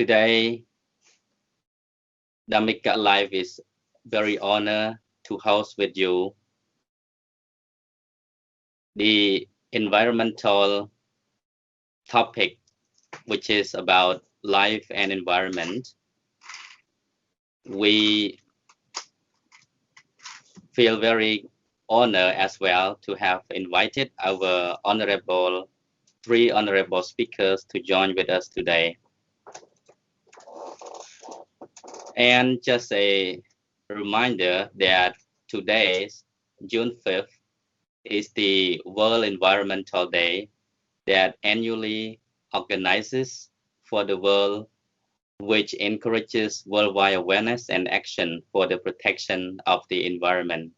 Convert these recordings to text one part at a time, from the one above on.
Today, Dhammika Live is very honored to host with you the environmental topic, which is about life and environment. We feel very honored as well to have invited our three honorable speakers to join with us today. And just a reminder that today, June 5th, is the World Environmental Day that annually organizes for the world, which encourages worldwide awareness and action for the protection of the environment.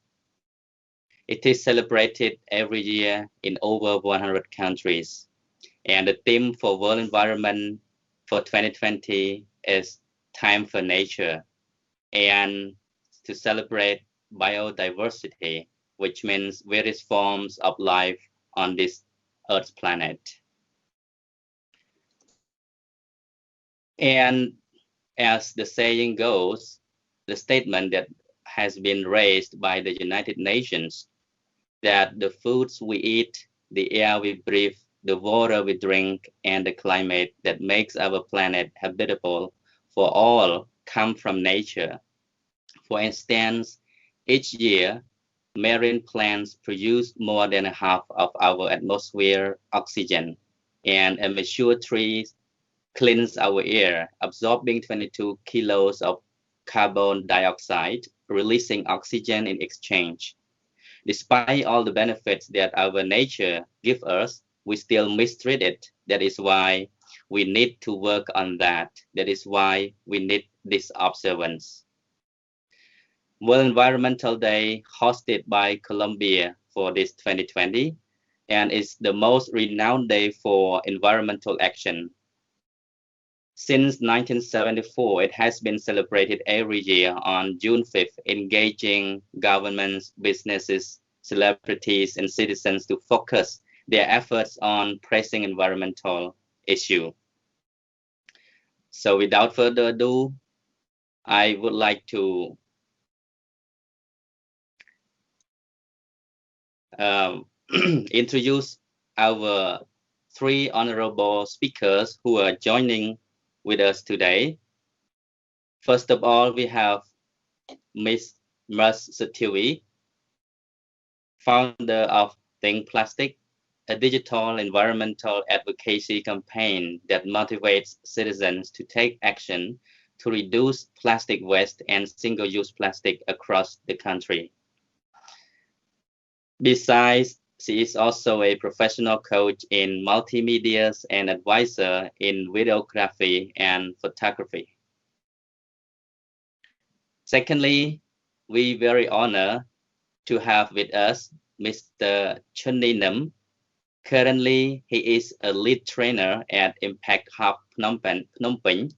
It is celebrated every year in over 100 countries. And the theme for World Environment for 2020 is Time for Nature, and to celebrate biodiversity, which means various forms of life on this Earth's planet. And as the saying goes, the statement that has been raised by the United Nations, that the foods we eat, the air we breathe, the water we drink, and the climate that makes our planet habitable for all come from nature. For instance, each year, marine plants produce more than half of our atmosphere oxygen, and a mature tree cleans our air, absorbing 22 kilos of carbon dioxide, releasing oxygen in exchange. Despite all the benefits that our nature gives us, we still mistreat it. That is why we need to work on that. That is why we need this observance. World Environmental Day, hosted by Colombia for this 2020, and is the most renowned day for environmental action. Since 1974, it has been celebrated every year on June 5th, engaging governments, businesses, celebrities, and citizens to focus their efforts on pressing environmental issues. So without further ado, I would like to introduce our three honorable speakers who are joining with us today. First of all, we have Ms. Sotheavy, founder of Think Plastic, a digital environmental advocacy campaign that motivates citizens to take action to reduce plastic waste and single-use plastic across the country. Besides, she is also a professional coach in multimedia and advisor in videography and photography. Secondly, we very honored to have with us Mr. Chhunny Noem. Currently, he is a lead trainer at Impact Hub Phnom Penh,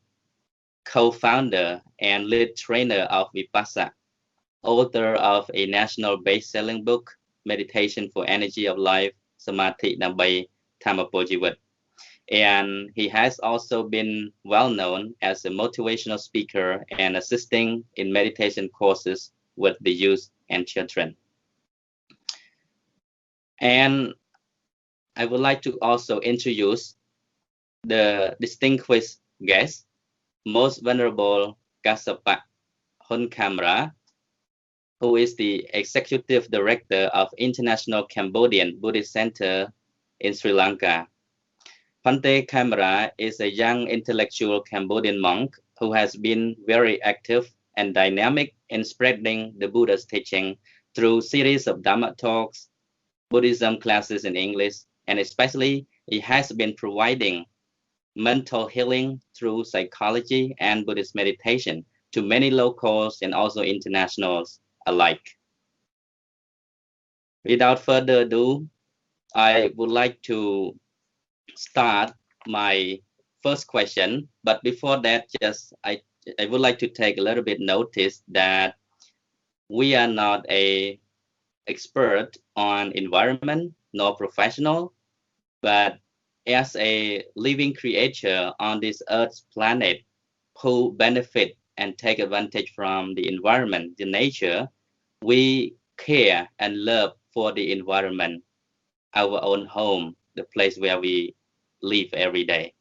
co-founder and lead trainer of Vipassana, author of a national best-selling book, Meditation for Energy of Life, Samadhiដើម្បីធម្មពលជីវិត. And he has also been well known as a motivational speaker and assisting in meditation courses with the youth and children. And I would like to also introduce the distinguished guest, Most Venerable Kashyap Khemara, who is the Executive Director of International Cambodian Buddhist Center in Sri Lanka. Bhante Khemara is a young intellectual Cambodian monk who has been very active and dynamic in spreading the Buddha's teaching through series of Dhamma talks, Buddhism classes in English, and especially he has been providing mental healing through psychology and Buddhist meditation to many locals and also internationals alike. Without further ado, I would like to start my first question, but before that, I would like to take a little bit notice that we are not an expert on environment nor professional, but as a living creature on this Earth's planet, who benefit and take advantage from the environment, the nature, we care and love for the environment, our own home, the place where we live every day.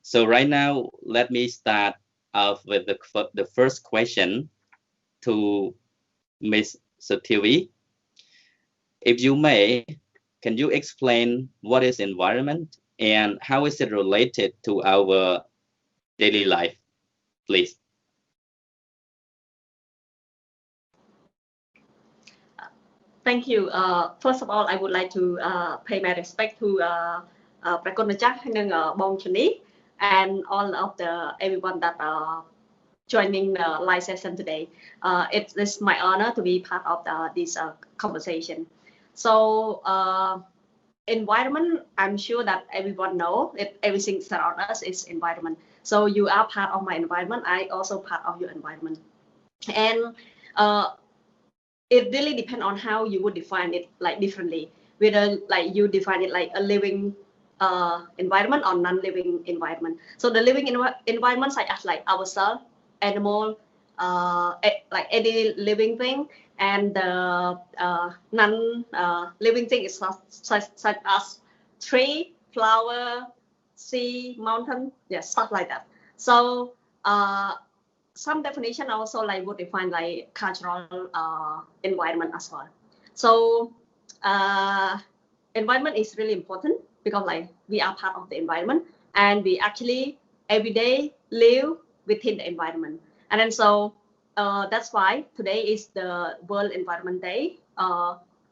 So right now, let me start off with the first question to Ms. Sotheavy. If you may, can you explain what is environment and how is it related to our daily life, please? Thank you. First of all, I would like to pay my respect to Prakonajak and Bong Chhunny and all of everyone that joining the live session today. It's my honor to be part of this conversation. So environment, I'm sure that everyone know it, everything around us is environment. So you are part of my environment. I also part of your environment. And it really depends on how you would define it like differently. Whether like you define it like a living environment or non-living environment. So the living environment such as like ourselves, animal, like any living thing, and the non-living thing is such as tree, flower, sea, mountain, yes, stuff like that. So some definition also like would define like cultural environment as well. So environment is really important because like we are part of the environment and we actually every day live within the environment. And then so that's why today is the World Environment Day.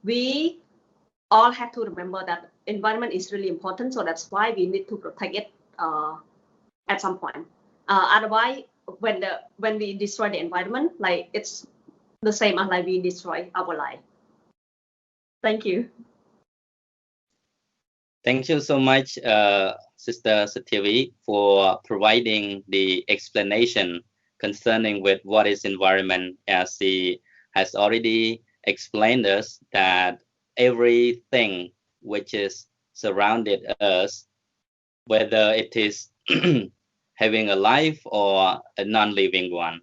We all have to remember that environment is really important. So that's why we need to protect it at some point. Otherwise, when we destroy the environment, like it's the same as like we destroy our life. Thank you. Thank you so much, Sister Sotheavy, for providing the explanation concerning with what is environment, as she has already explained us that everything which is surrounded us, whether it is having a life or a non-living one,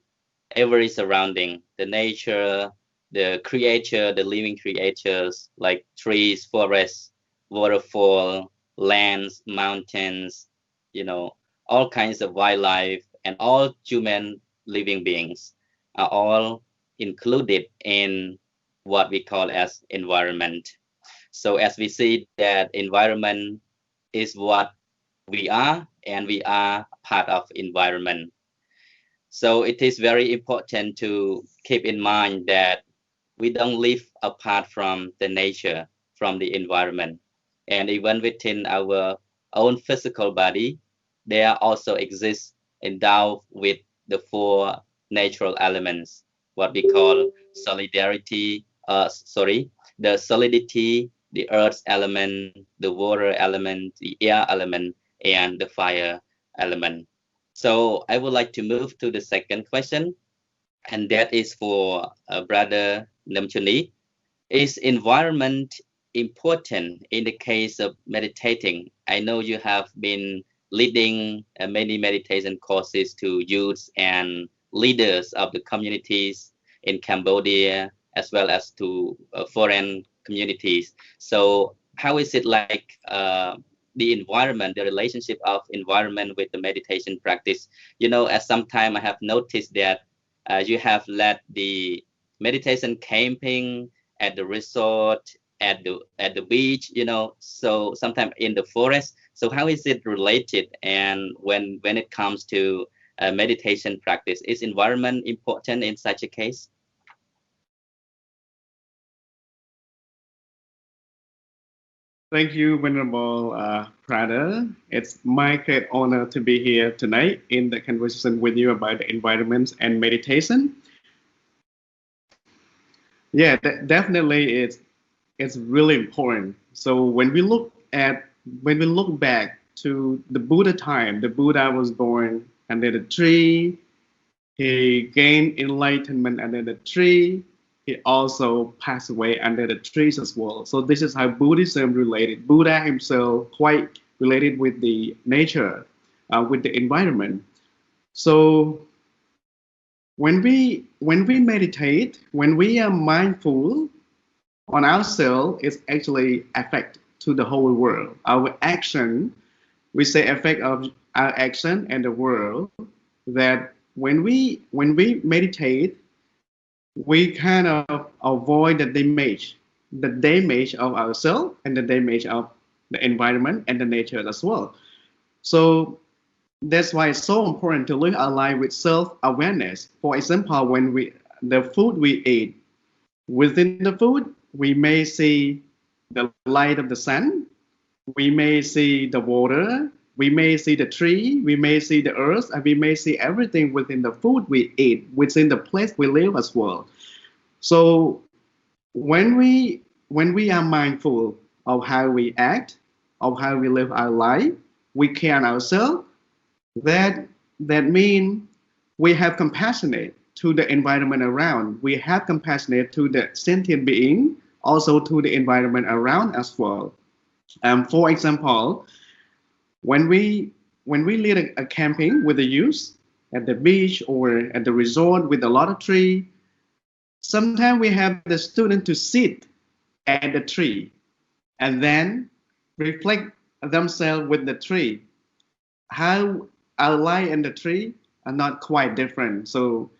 every surrounding, the nature, the creature, the living creatures like trees, forests, waterfall, lands, mountains, you know, all kinds of wildlife and all human living beings are all included in what we call as environment. So as we see that environment is what we are, and we are part of environment. So it is very important to keep in mind that we don't live apart from the nature, from the environment. And even within our own physical body, there also exists endowed with the four natural elements, what we call the solidity, the earth element, the water element, the air element, and the fire element. So I would like to move to the second question, and that is for Brother Noem. Is environment important in the case of meditating? I know you have been leading many meditation courses to youths and leaders of the communities in Cambodia, as well as to foreign communities. So how is it like the environment, the relationship of environment with the meditation practice? You know, at some time I have noticed that you have led the meditation camping at the resort, at the beach, you know, so sometimes in the forest. So how is it related? And when it comes to meditation practice, is environment important in such a case? Thank you, Venerable Prada. It's my great honor to be here tonight in the conversation with you about the environment and meditation. Yeah, definitely it's really important. So when we look back to the Buddha time, the Buddha was born under the tree. He gained enlightenment under the tree. He also passed away under the trees as well. So this is how Buddhism related. Buddha himself quite related with the nature, with the environment. So when we meditate, when we are mindful on ourselves, it's actually affect to the whole world. Our action, we say effect of our action and the world. That when we meditate, we kind of avoid the damage of ourselves and the damage of the environment and the nature as well. So that's why it's so important to live our life with self-awareness. For example, when the food we eat, within the food, we may see the light of the sun, we may see the water, we may see the tree, we may see the earth, and we may see everything within the food we eat, within the place we live as well. So when we are mindful of how we act, of how we live our life, we care ourselves. That means we have compassionate to the environment around. We have compassionate to the sentient being, also to the environment around as well. For example, when we lead a camping with the youth at the beach or at the resort with a lot of tree, sometimes we have the student to sit at the tree and then reflect themselves with the tree. How our life and the tree are not quite different. So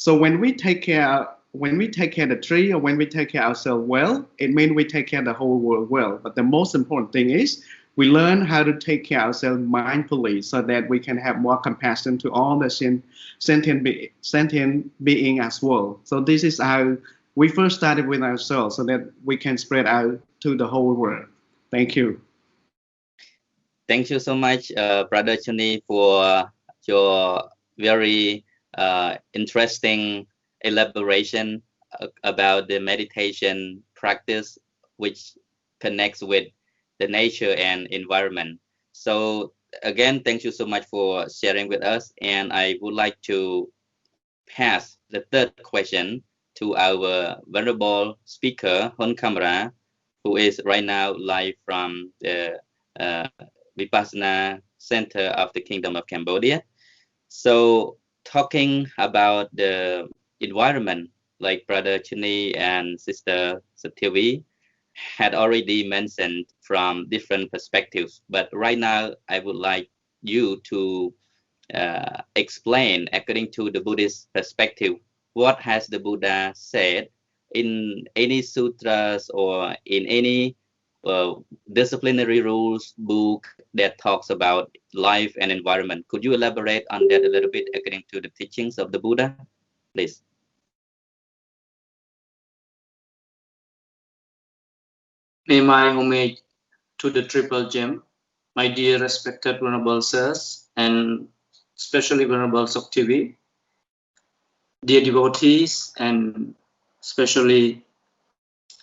when we take care of the tree, or when we take care of ourselves well, it means we take care of the whole world well. But the most important thing is we learn how to take care of ourselves mindfully, so that we can have more compassion to all the sentient being as well. So this is how we first started with ourselves, so that we can spread out to the whole world. Thank you. Thank you so much, Brother Chhunny, for your very interesting elaboration about the meditation practice, which connects with the nature and environment. So again, thank you so much for sharing with us. And I would like to pass the third question to our venerable speaker, Hun Khemara, who is right now live from the Vipassana Center of the Kingdom of Cambodia. So talking about the environment, like Brother Chhunny and Sister Sotheavy had already mentioned from different perspectives. But right now, I would like you to explain, according to the Buddhist perspective, what has the Buddha said in any sutras or in any disciplinary rules book that talks about life and environment. Could you elaborate on that a little bit according to the teachings of the Buddha, please? Pay my homage to the Triple Gem, my dear respected Venerable Sirs, and especially Venerable Sotheavy, dear devotees, and especially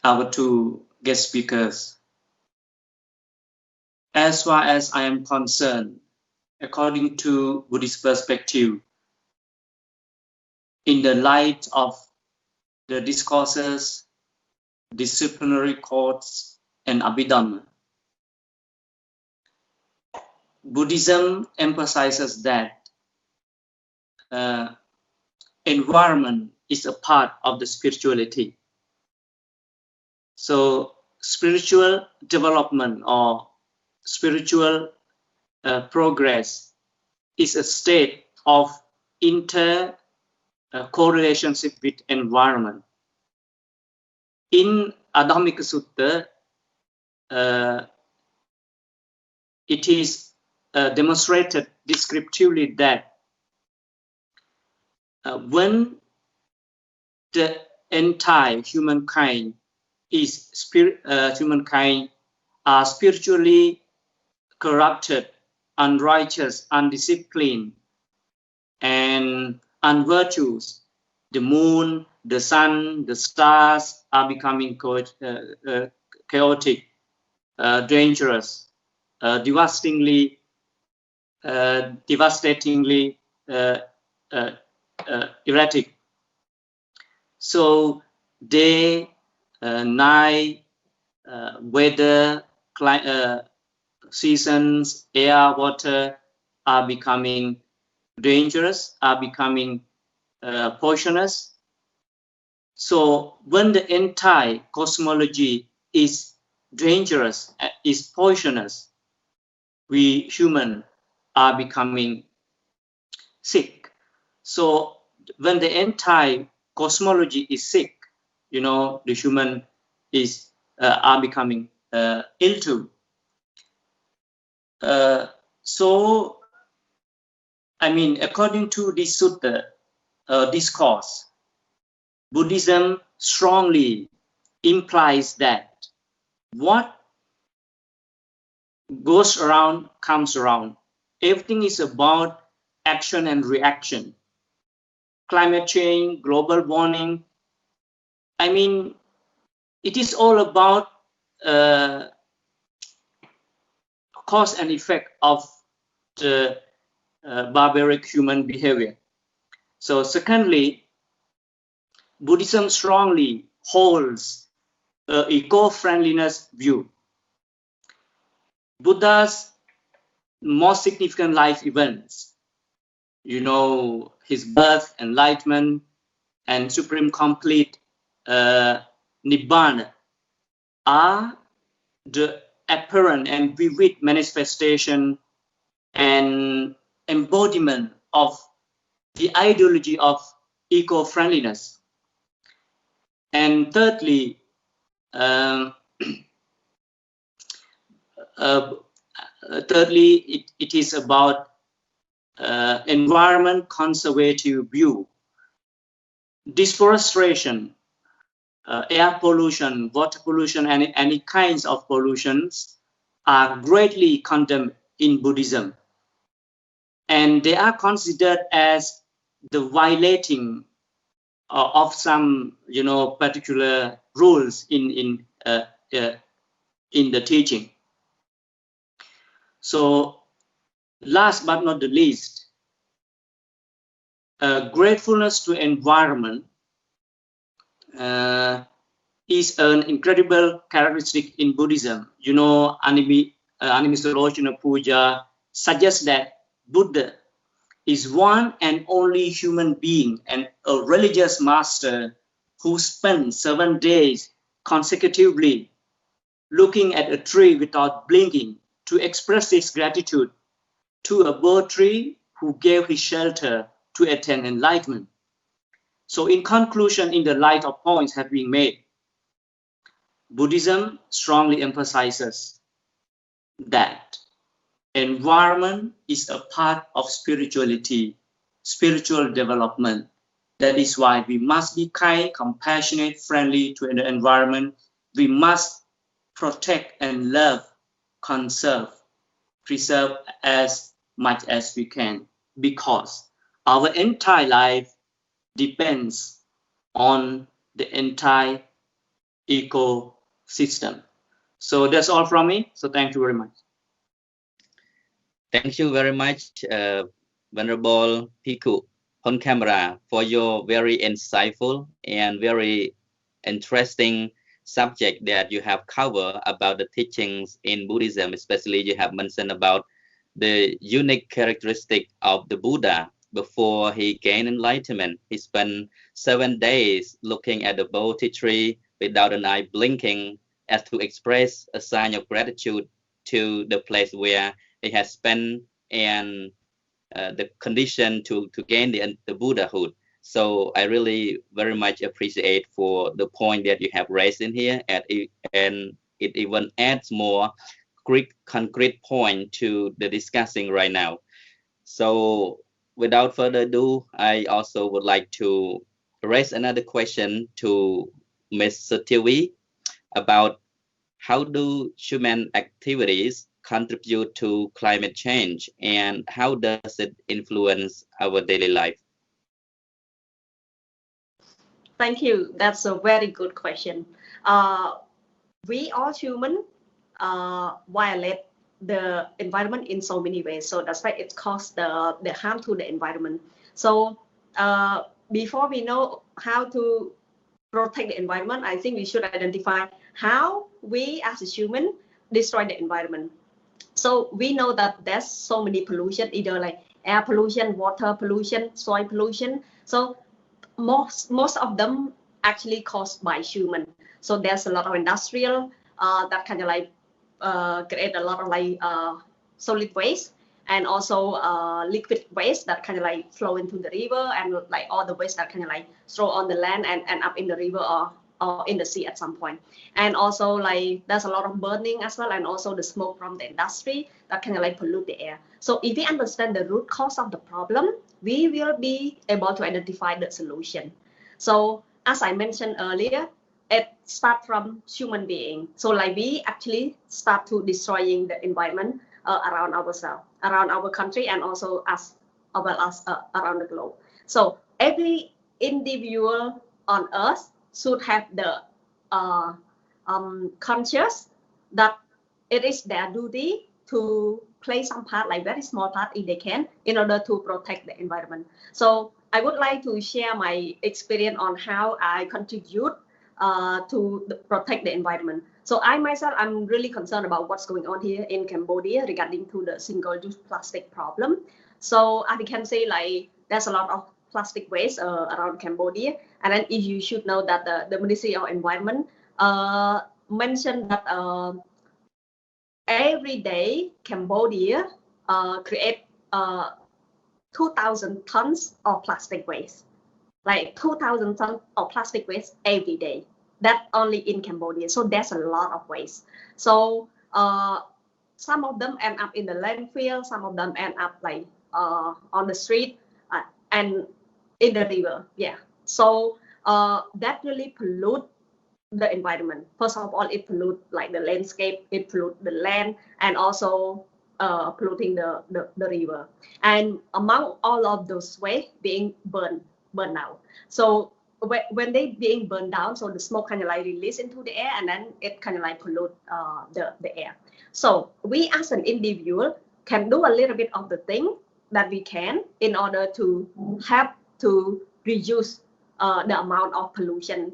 our two guest speakers. As far as I am concerned, according to Buddhist perspective, in the light of the discourses, disciplinary codes, and Abhidhamma, Buddhism emphasizes that environment is a part of the spirituality. So spiritual development or spiritual progress is a state of correlationship with environment. In Dhammika Sutta, it is demonstrated descriptively that when the entire humankind are spiritually corrupted, unrighteous, undisciplined, and unvirtuous, the moon, the sun, the stars are becoming chaotic, dangerous, devastatingly erratic. So day, night, weather, seasons, air, water are becoming dangerous, are becoming poisonous. So when the entire cosmology is dangerous, is poisonous, we human are becoming sick. So when the entire cosmology is sick, you know, the human is are becoming ill too. So, I mean, according to this sutta discourse, Buddhism strongly implies that what goes around comes around. Everything is about action and reaction. Climate change, global warming. I mean, it is all about cause and effect of the barbaric human behavior. So secondly, Buddhism strongly holds eco-friendliness view. Buddha's most significant life events, you know, his birth, enlightenment, and supreme complete Nibbana, are the apparent and vivid manifestation and embodiment of the ideology of eco-friendliness. And thirdly, it is about environment conservative view. Deforestation, air pollution, water pollution, and any kinds of pollutions are greatly condemned in Buddhism. And they are considered as the violating of some, you know, particular rules in the teaching. So, last but not the least, gratefulness to environment is an incredible characteristic in Buddhism. You know, Animisalochana Puja suggests that Buddha is one and only human being and a religious master who spent 7 days consecutively looking at a tree without blinking to express his gratitude to a bird tree who gave his shelter to attain enlightenment. So in conclusion, in the light of points have been made, Buddhism strongly emphasizes that environment is a part of spirituality, spiritual development. That is why we must be kind, compassionate, friendly to the environment. We must protect and love, conserve, preserve as much as we can, because our entire life depends on the entire ecosystem. So that's all from me. So thank you very much. Thank you very much, Venerable Bhikkhu on camera, for your very insightful and very interesting subject that you have covered about the teachings in Buddhism. Especially you have mentioned about the unique characteristic of the Buddha before he gained enlightenment. He spent 7 days looking at the Bodhi tree without an eye blinking, as to express a sign of gratitude to the place where he has spent and the condition to gain the Buddhahood. So I really very much appreciate for the point that you have raised in here, and it even adds more concrete point to the discussing right now. So without further ado, I also would like to raise another question to Ms. Sotheavy about how do human activities contribute to climate change, and how does it influence our daily life? Thank you. That's a very good question. We all human violate the environment in so many ways. So that's why it causes the harm to the environment. So before we know how to protect the environment, I think we should identify how we as a human destroy the environment. So we know that there's so many pollution, either like air pollution, water pollution, soil pollution. So most of them actually caused by human. So there's a lot of industrial that kind of like create a lot of like solid waste, and also liquid waste that kind of like flow into the river, and like all the waste that kind of like throw on the land and end up in the river or in the sea at some point. And also like there's a lot of burning as well, and also the smoke from the industry that kind of like pollute the air. So if we understand the root cause of the problem, we will be able to identify the solution. So as I mentioned earlier, it starts from human being. So like we actually start to destroying the environment around ourselves, around our country, and also as well as around the globe. So every individual on earth should have the conscious that it is their duty to play some part, like very small part if they can, in order to protect the environment. So I would like to share my experience on how I contribute to protect the environment. So I myself, I'm really concerned about what's going on here in Cambodia regarding to the single-use plastic problem. So I can say like there's a lot of plastic waste around Cambodia, and then if you should know that the Ministry of Environment mentioned that every day Cambodia create 2,000 tons of plastic waste, like 2,000 tons of plastic waste every day. That only in Cambodia. So there's a lot of waste. So some of them end up in the landfill, some of them end up like on the street and in the river. Yeah. So that really pollute the environment. First of all, it pollute like the landscape, it pollute the land, and also polluting the river. And among all of those waste being burned out. So when they being burned down, so the smoke kind of like release into the air, and then it kind of like pollute the air. So we as an individual can do a little bit of the thing that we can in order to help to reduce the amount of pollution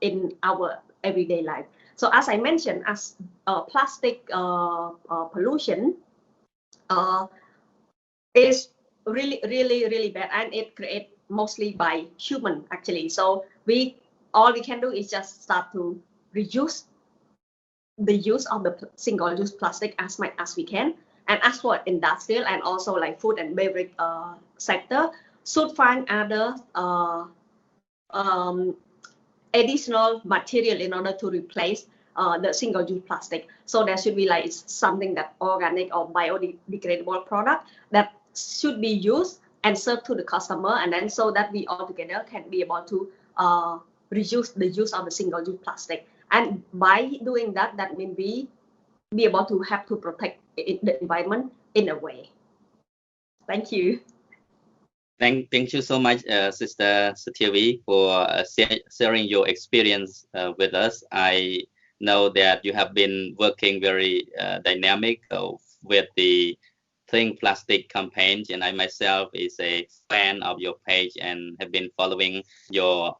in our everyday life. So as I mentioned, as plastic pollution is really bad, and it creates mostly by human actually. So all we can do is just start to reduce the use of the single-use plastic as much as we can. And as for industrial and also like food and beverage sector, should find other additional material in order to replace the single-use plastic. So there should be like something that organic or biodegradable product that should be used and served to the customer, and then so that we all together can be able to reduce the use of the single-use plastic. And by doing that, that means we be able to have to protect the environment in a way. Thank you. Thank you so much, Sister Sotheavy, for sharing your experience with us. I know that you have been working very dynamic with the Think Plastic campaign, and I myself is a fan of your page and have been following your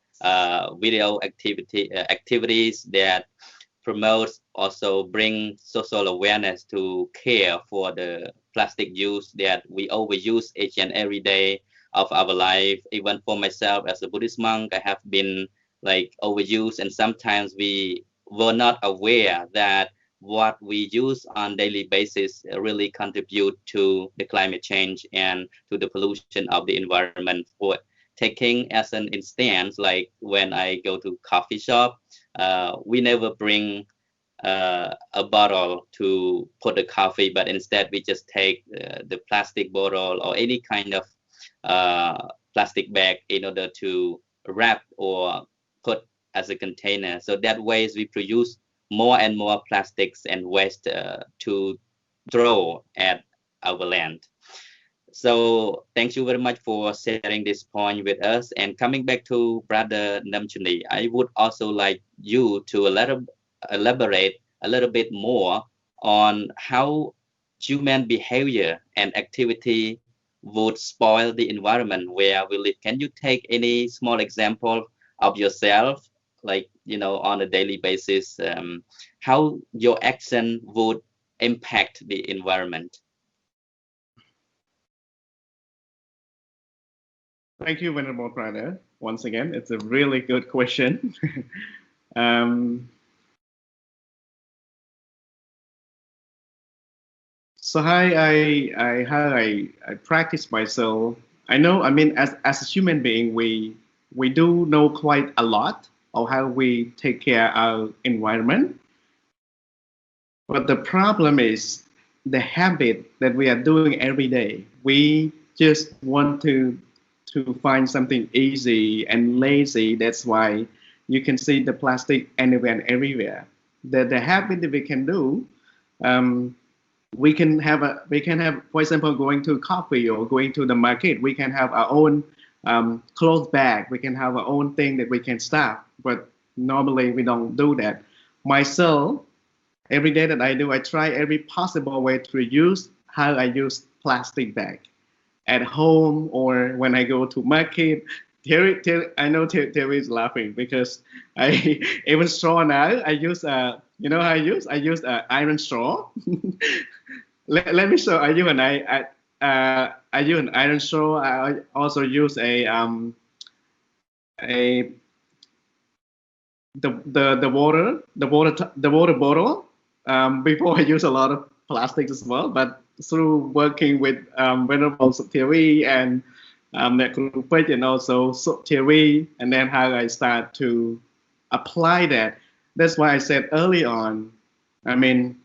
video activities that promotes, also bring social awareness to care for the plastic use that we overuse each and every day of our life. Even for myself as a Buddhist monk, I have been like overused, and sometimes we were not aware that what we use on daily basis really contribute to the climate change and to the pollution of the environment. For taking as an instance, like when I go to coffee shop, we never bring a bottle to put the coffee, but instead we just take the plastic bottle or any kind of plastic bag in order to wrap or put as a container. So that ways we produce more and more plastics and waste to throw at our land. So thank you very much for sharing this point with us. And coming back to Brother Chhunny, I would also like you to elaborate a little bit more on how human behavior and activity would spoil the environment where we live. Can you take any small example of yourself, like, you know, on a daily basis, how your action would impact the environment? Thank you, Venerable Brother. Once again, it's a really good question. So how I practice myself. I know. I mean, as a human being, we do know quite a lot of how we take care of our environment. But the problem is the habit that we are doing every day. We just want to find something easy and lazy. That's why you can see the plastic anywhere and everywhere. The habit that we can do, we can have, for example, going to coffee or going to the market. We can have our own clothes bag. We can have our own thing that we can stop. But normally we don't do that. Myself, every day that I do, I try every possible way to reduce how I use plastic bag at home or when I go to market. I know Theavy is laughing because I even straw now. I use you know how I use? I use iron straw. Let me show. I use an iron straw. I also use the water bottle. Before I use a lot of plastics as well, but through working with Venerable Sotheavy and and also Sotheavy, and then how I start to apply that. That's why I said early on, I mean,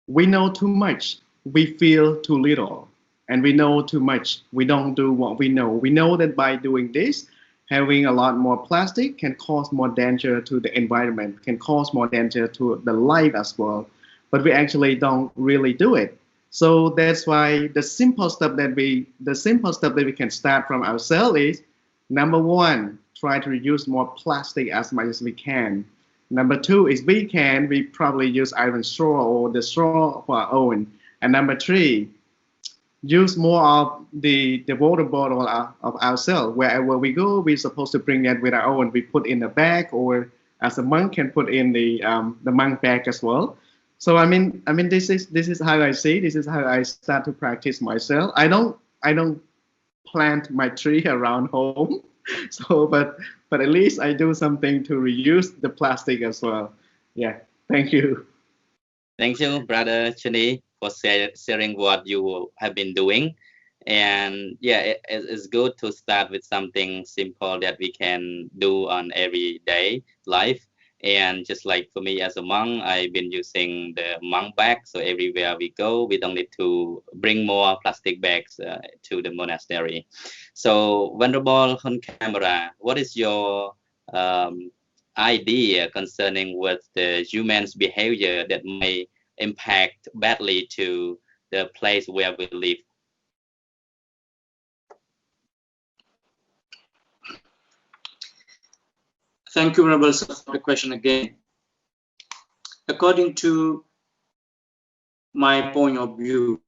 we know too much, we feel too little, and we know too much, we don't do what we know. We know that by doing this, having a lot more plastic can cause more danger to the environment, can cause more danger to the life as well. But we actually don't really do it. So that's why the simple stuff that we can start from ourselves is, number one, try to reduce more plastic as much as we can. Number two is we probably use iron straw or the straw for our own. And number three, use more of the water bottle of ourselves. Wherever we go, we're supposed to bring that with our own. We put in a bag, or as a monk can put in the monk bag as well. So I mean, this is how I see. This is how I start to practice myself. I don't plant my tree around home. So, but at least I do something to reuse the plastic as well. Yeah. Thank you. Thank you, Brother Chhunny, for sharing what you have been doing. And yeah, it's good to start with something simple that we can do on everyday life. And just like for me as a monk, I've been using the monk bag. So everywhere we go, we don't need to bring more plastic bags to the monastery. So Venerable Khemara, what is your idea concerning with the human's behavior that may impact badly to the place where we live? Thank you, Venerable, for the question again. According to my point of view,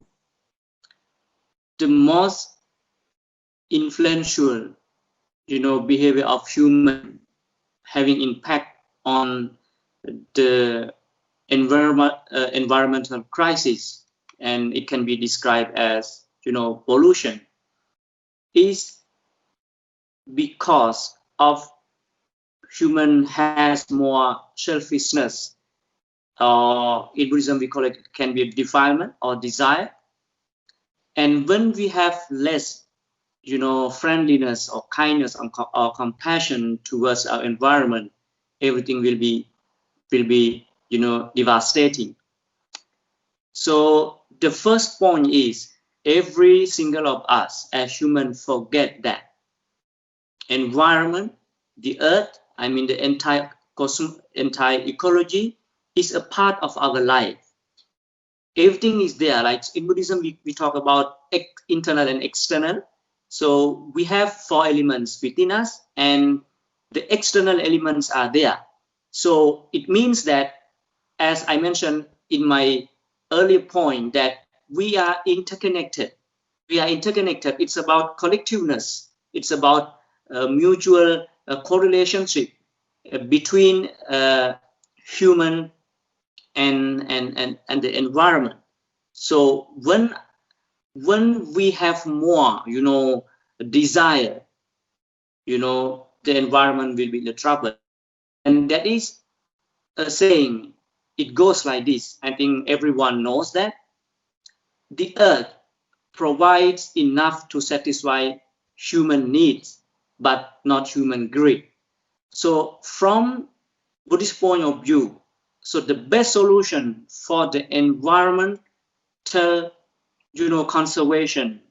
the most influential, behavior of human having impact on the environmental crisis, and it can be described as, pollution, is because of human has more selfishness, or in Buddhism we call it, can be defilement or desire. And when we have less, friendliness or kindness or compassion towards our environment, everything will be devastating. So the first point is, every single of us as humans forget that environment, the earth, the entire cosmos, entire ecology is a part of our life. Everything is there. Like in Buddhism, we talk about internal and external. So we have 4 elements within us, and the external elements are there. So it means that, as I mentioned in my earlier point, that we are interconnected. It's about collectiveness. It's about mutual correlationship between human and the environment. So when we have more, desire, the environment will be in the trouble. And that is a saying. It goes like this. I think everyone knows that the earth provides enough to satisfy human needs, but not human greed. So from Buddhist point of view, so the best solution for the environmental, conservation,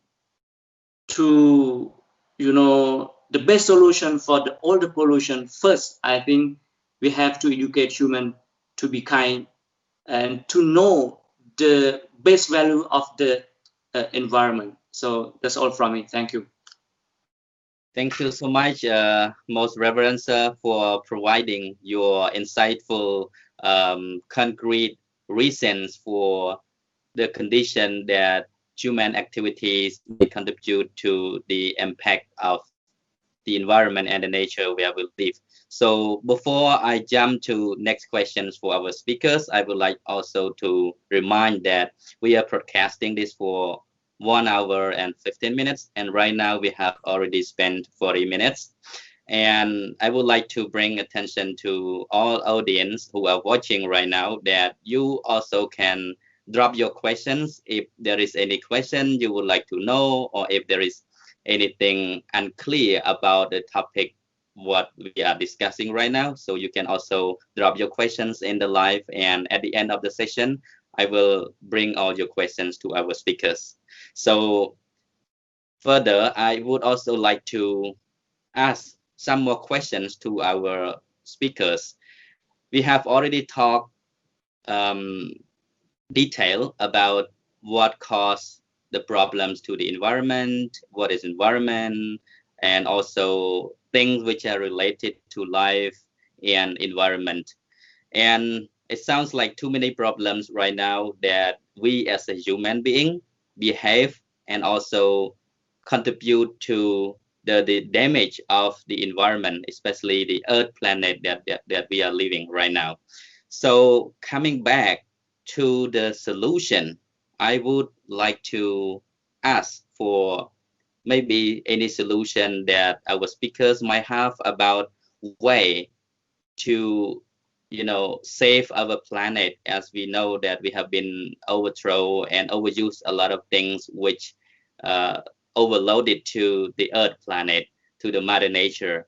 to, the best solution for all the pollution, first, I think we have to educate human to be kind and to know the best value of the environment. So that's all from me. Thank you. Thank you so much, Most Reverend Sir, for providing your insightful, concrete reasons for the condition that human activities may contribute to the impact of the environment and the nature where we live. So before I jump to next questions for our speakers, I would like also to remind that we are broadcasting this for 1 hour and 15 minutes, and right now we have already spent 40 minutes. And I would like to bring attention to all audience who are watching right now that you also can drop your questions if there is any question you would like to know, or if there is anything unclear about the topic what we are discussing right now. So you can also drop your questions in the live, and at the end of the session I will bring all your questions to our speakers. So further, I would also like to ask some more questions to our speakers. We have already talked detail about what caused the problems to the environment, what is environment, and also things which are related to life and environment. And it sounds like too many problems right now that we as a human being behave and also contribute to the damage of the environment, especially the earth planet that we are living right now. So coming back to the solution, I would like to ask for maybe any solution that our speakers might have about way to save our planet, as we know that we have been overthrown and overused a lot of things which overloaded to the earth planet, to the mother nature.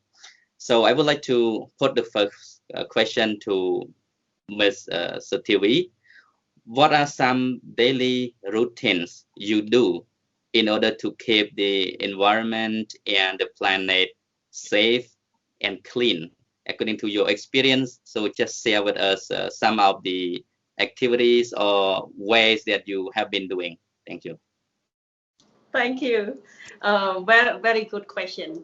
So I would like to put the first question to Ms. Sotheavy. What are some daily routines you do in order to keep the environment and the planet safe and clean, according to your experience? So just share with us some of the activities or ways that you have been doing. Thank you. Thank you. Very, very good question.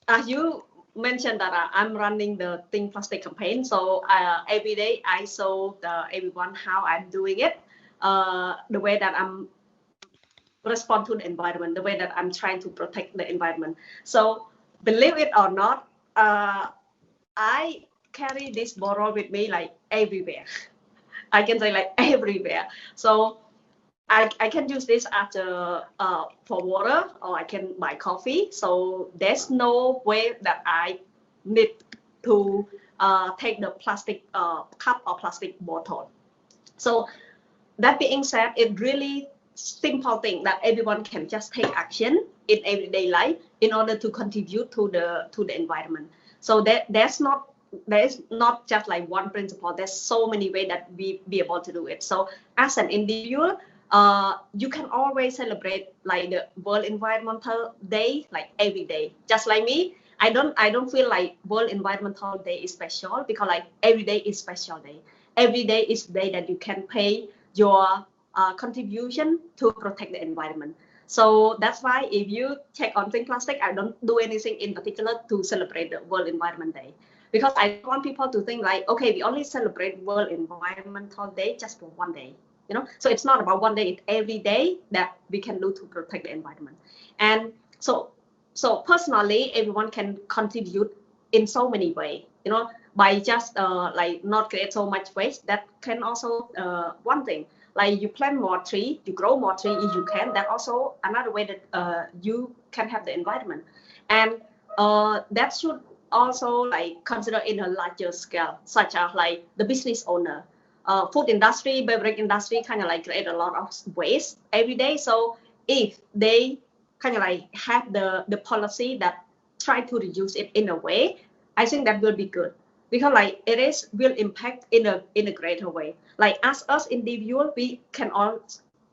As you mentioned that I'm running the Think Plastic campaign, so every day I show everyone how I'm doing it, the way that I'm respond to the environment, the way that I'm trying to protect the environment. So believe it or not, I carry this bottle with me like everywhere. I can say like everywhere. So I can use this after for water, or I can buy coffee. So there's no way that I need to take the plastic cup or plastic bottle. So that being said, it really simple thing that everyone can just take action in everyday life in order to contribute to the environment. So there's not just like one principle. There's so many ways that we be able to do it. So as an individual, you can always celebrate like the World Environmental Day like every day. Just like me, I don't feel like World Environmental Day is special, because like every day is special day. Every day is the day that you can pay your contribution to protect the environment. So that's why if you check on Think Plastic, I don't do anything in particular to celebrate the World Environment Day, because I don't want people to think like, okay, we only celebrate World Environmental Day just for one day. So it's not about one day, it's every day that we can do to protect the environment. And so personally, everyone can contribute in so many ways, by just like not create so much waste. That can also one thing. Like you plant more tree, you grow more tree if you can. That also another way that you can have the environment, and that should also like consider in a larger scale, such as like the business owner. Food industry, beverage industry kind of like create a lot of waste every day. So if they kind of like have the policy that try to reduce it in a way, I think that will be good, because like it will impact in a greater way. Like as us individual, we can all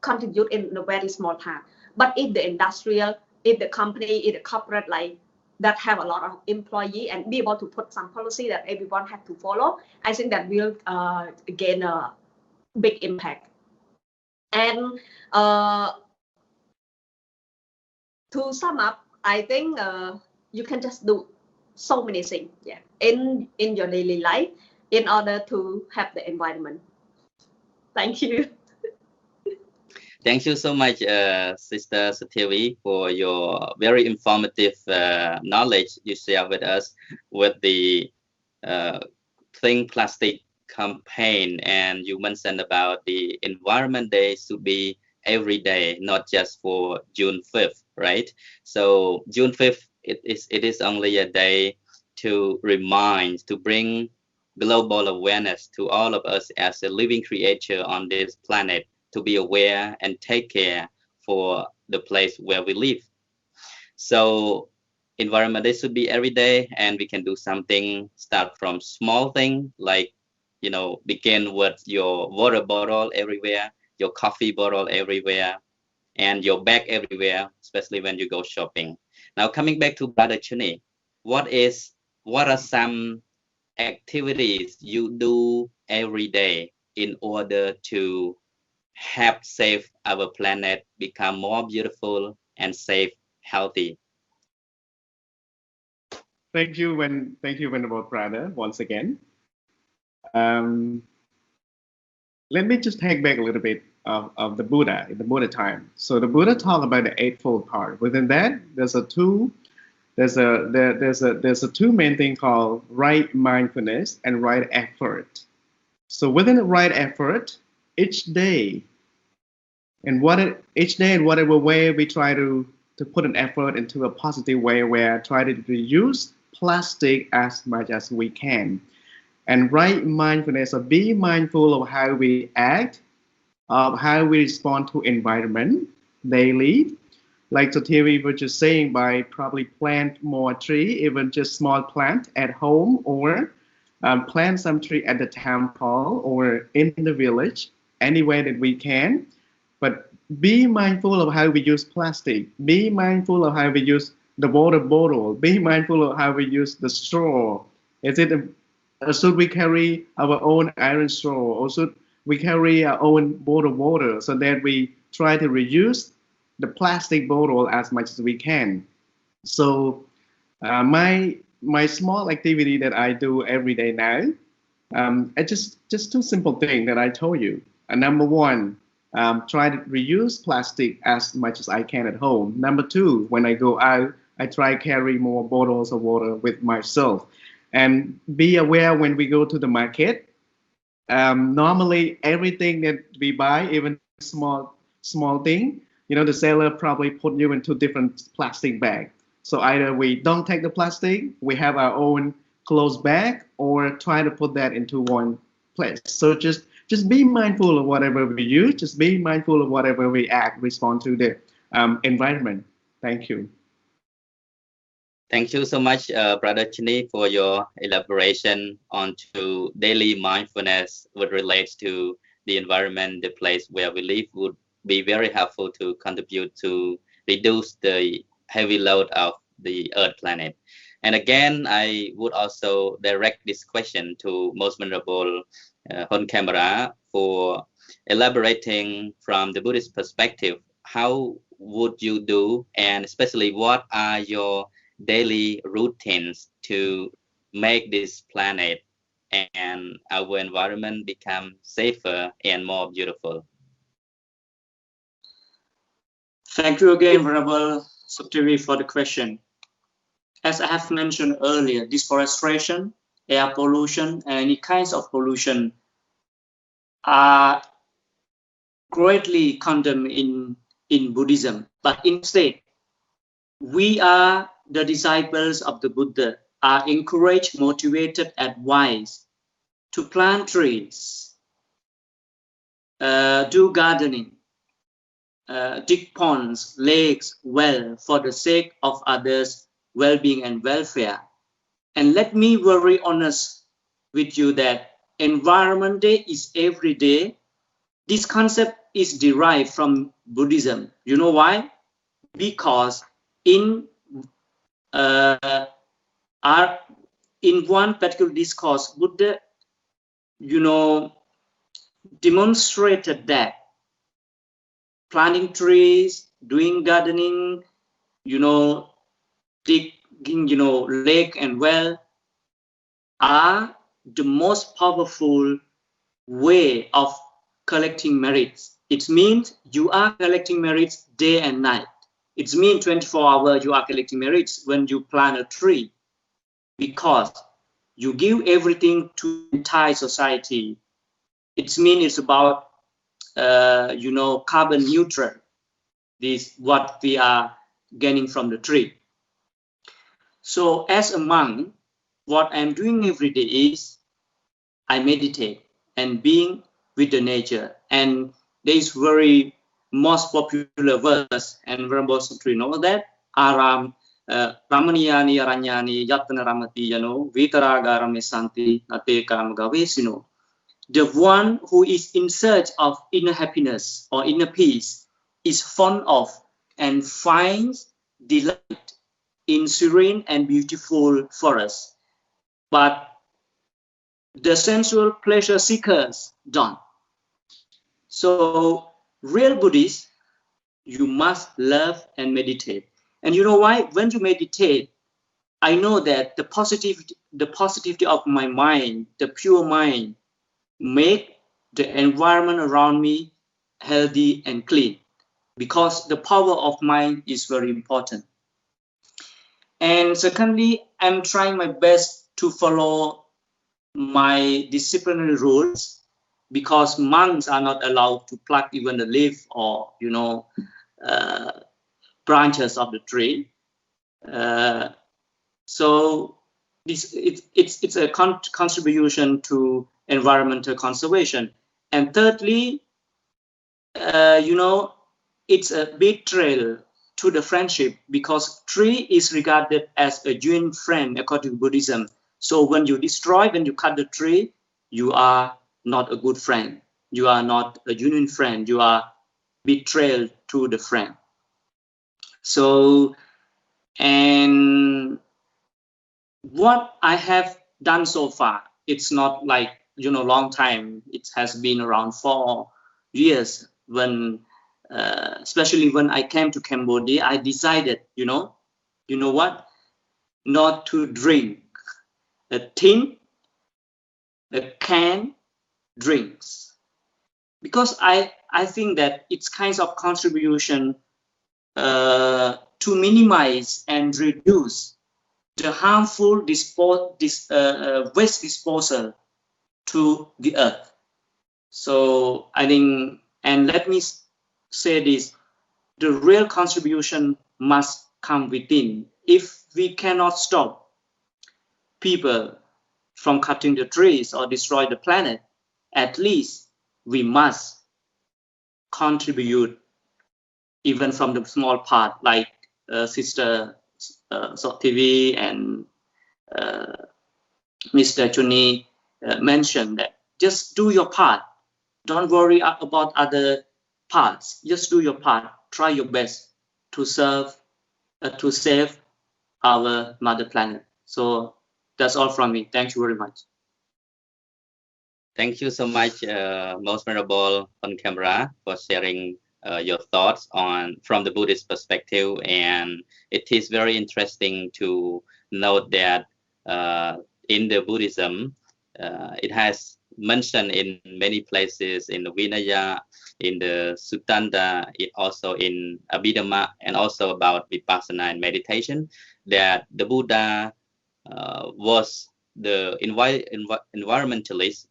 contribute in a very small part. But if the industrial, if the company, if the corporate like that have a lot of employee and be able to put some policy that everyone have to follow, I think that will gain a big impact. And to sum up, I think you can just do so many things, yeah, in your daily life in order to have the environment. Thank you. Thank you so much, Sister Sotheavy, for your very informative knowledge you share with us with the Think Plastic campaign. And you mentioned about the Environment Day should be every day, not just for June 5th, right? So June 5th, it is only a day to remind, to bring global awareness to all of us as a living creature on this planet, to be aware and take care for the place where we live. So Environment Day should be every day, and we can do something, start from small thing, like, you know, begin with your water bottle everywhere, your coffee bottle everywhere, and your bag everywhere, especially when you go shopping. Now coming back to Brother Chhunny, what are some activities you do every day in order to help save our planet, become more beautiful and safe, healthy? Thank you, Venerable Brother, once again. Let me just take back a little bit of the Buddha in the Buddha time. So the Buddha talked about the Eightfold Path. Within that, there's a two main thing called right mindfulness and right effort. So within the right effort, each day and whatever way we try to put an effort into a positive way, where try to reduce plastic as much as we can. And right mindfulness, or be mindful of how we act, of how we respond to environment daily. Like Sotheavy was just saying, by probably plant more tree, even just small plant at home, or plant some tree at the temple or in the village, any way that we can. But be mindful of how we use plastic. Be mindful of how we use the water bottle. Be mindful of how we use the straw. Should we carry our own iron straw, or should we carry our own bottle of water, so that we try to reuse the plastic bottle as much as we can? So my small activity that I do every day now, it's just two simple things that I told you. Number one, try to reuse plastic as much as I can at home. Number two, when I go out, I try to carry more bottles of water with myself. And be aware when we go to the market. Normally, everything that we buy, even small thing, the seller probably put you into different plastic bag. So either we don't take the plastic, we have our own closed bag, or try to put that into one place. So just be mindful of whatever we use. Just be mindful of whatever we respond to the environment. Thank you. Thank you so much, Brother Chhunny, for your elaboration on to daily mindfulness, what relates to the environment, the place where we live, would be very helpful to contribute to reduce the heavy load of the Earth planet. And again, I would also direct this question to Most Venerable Hon Khemara for elaborating from the Buddhist perspective. How would you do, and especially what are your daily routines to make this planet and our environment become safer and more beautiful? Thank you again, Venerable Sotheavy, for the question. As I have mentioned earlier, deforestation, air pollution, and any kinds of pollution are greatly condemned in Buddhism. But instead, we are the disciples of the Buddha, are encouraged, motivated, advised to plant trees, do gardening, dig ponds, lakes, well, for the sake of others' well-being and welfare. And let me be very honest with you that Environment Day is every day. This concept is derived from Buddhism. You know why? Because in one particular discourse, Buddha, demonstrated that planting trees, doing gardening, digging, lake and well are the most powerful way of collecting merits. It means you are collecting merits day and night. It means 24 hours you are collecting merits when you plant a tree, because you give everything to the entire society. It means it's about carbon neutral. This is what we are gaining from the tree. So as a monk, what I'm doing every day is I meditate and being with the nature. And there is very most popular verse, and Venerable Sutra know that Aram Ramaniyani Aranyani Yatana Ramati Vitaragaram Santi Nate Karamagavesino. The one who is in search of inner happiness or inner peace is fond of and finds delight in serene and beautiful forests. But the sensual pleasure seekers don't. So real Buddhists, you must love and meditate. And you know why? When you meditate, I know that the positivity of my mind, the pure mind, make the environment around me healthy and clean, because the power of mind is very important. And secondly, I'm trying my best to follow my disciplinary rules, because monks are not allowed to pluck even the leaf or branches of the tree. So it's a contribution to environmental conservation. And thirdly, it's a betrayal to the friendship, because tree is regarded as a genuine friend according to Buddhism. So when you destroy, when you cut the tree, you are not a good friend. You are not a genuine friend. You are betrayal to the friend. So, and what I have done so far, it's not like, long time. It has been around 4 years when, especially when I came to Cambodia, I decided, what? Not to drink a can drinks, because I think that it's kinds of contribution to minimize and reduce the harmful waste disposal to the earth. So I think, and let me say this, the real contribution must come within. If we cannot stop people from cutting the trees or destroy the planet, at least we must contribute even from the small part, like Sister Sotheavy and Mr. Chhunny mentioned, that just do your part. Don't worry about other parts. Just do your part. Try your best to serve, to save our mother planet. So that's all from me. Thank you very much. Thank you so much, Most Venerable on camera, for sharing your thoughts from the Buddhist perspective. And it is very interesting to note that in the Buddhism, it has mentioned in many places in the Vinaya, in the Suttanta, also in Abhidhamma, and also about Vipassana and meditation, that the Buddha was the environmentalist,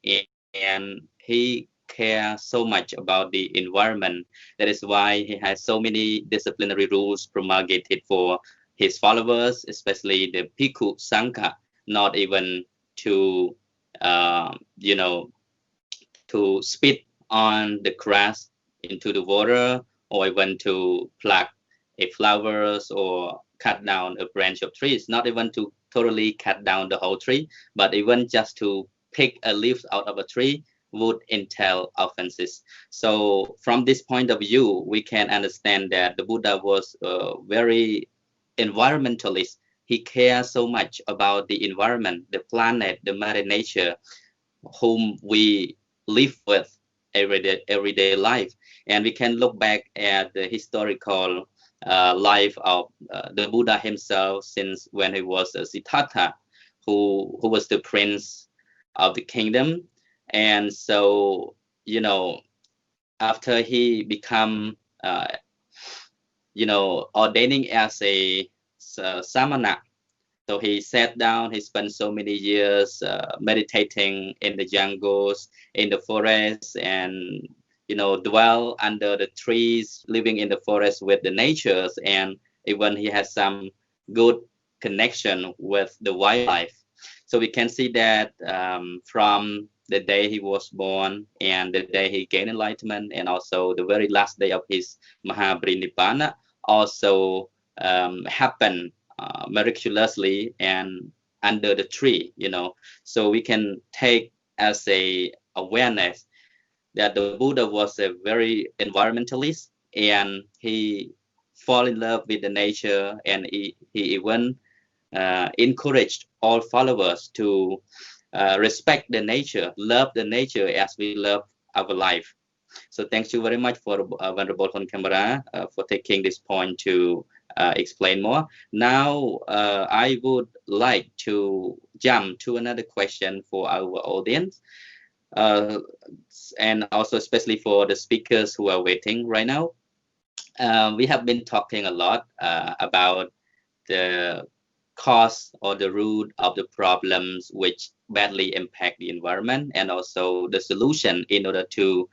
and he cares so much about the environment. That is why he has so many disciplinary rules promulgated for his followers, especially the Bhikkhu Sangha, not even to to spit on the grass into the water, or even to pluck a flowers or cut down a branch of trees, not even to totally cut down the whole tree, but even just to pick a leaf out of a tree would entail offenses. So from this point of view, we can understand that the Buddha was very environmentalist. He cares so much about the environment, the planet, the mother nature, whom we live with everyday life. And we can look back at the historical life of the Buddha himself since when he was a Siddhartha, who was the prince of the kingdom. And so, after he become, ordaining as a samana, so he sat down, he spent so many years meditating in the jungles, in the forests, and dwell under the trees, living in the forest with the natures, and even he has some good connection with the wildlife. So we can see that from the day he was born and the day he gained enlightenment, and also the very last day of his Mahaparinibbana also happened miraculously and under the tree. So we can take as a awareness that the Buddha was a very environmentalist, and he fall in love with the nature, and he even encouraged all followers to respect the nature, love the nature as we love our life. So thank you very much for Venerable Hon Khemara for taking this point to explain more. Now I would like to jump to another question for our audience, and also especially for the speakers who are waiting right now. We have been talking a lot about the cause or the root of the problems which badly impact the environment, and also the solution in order to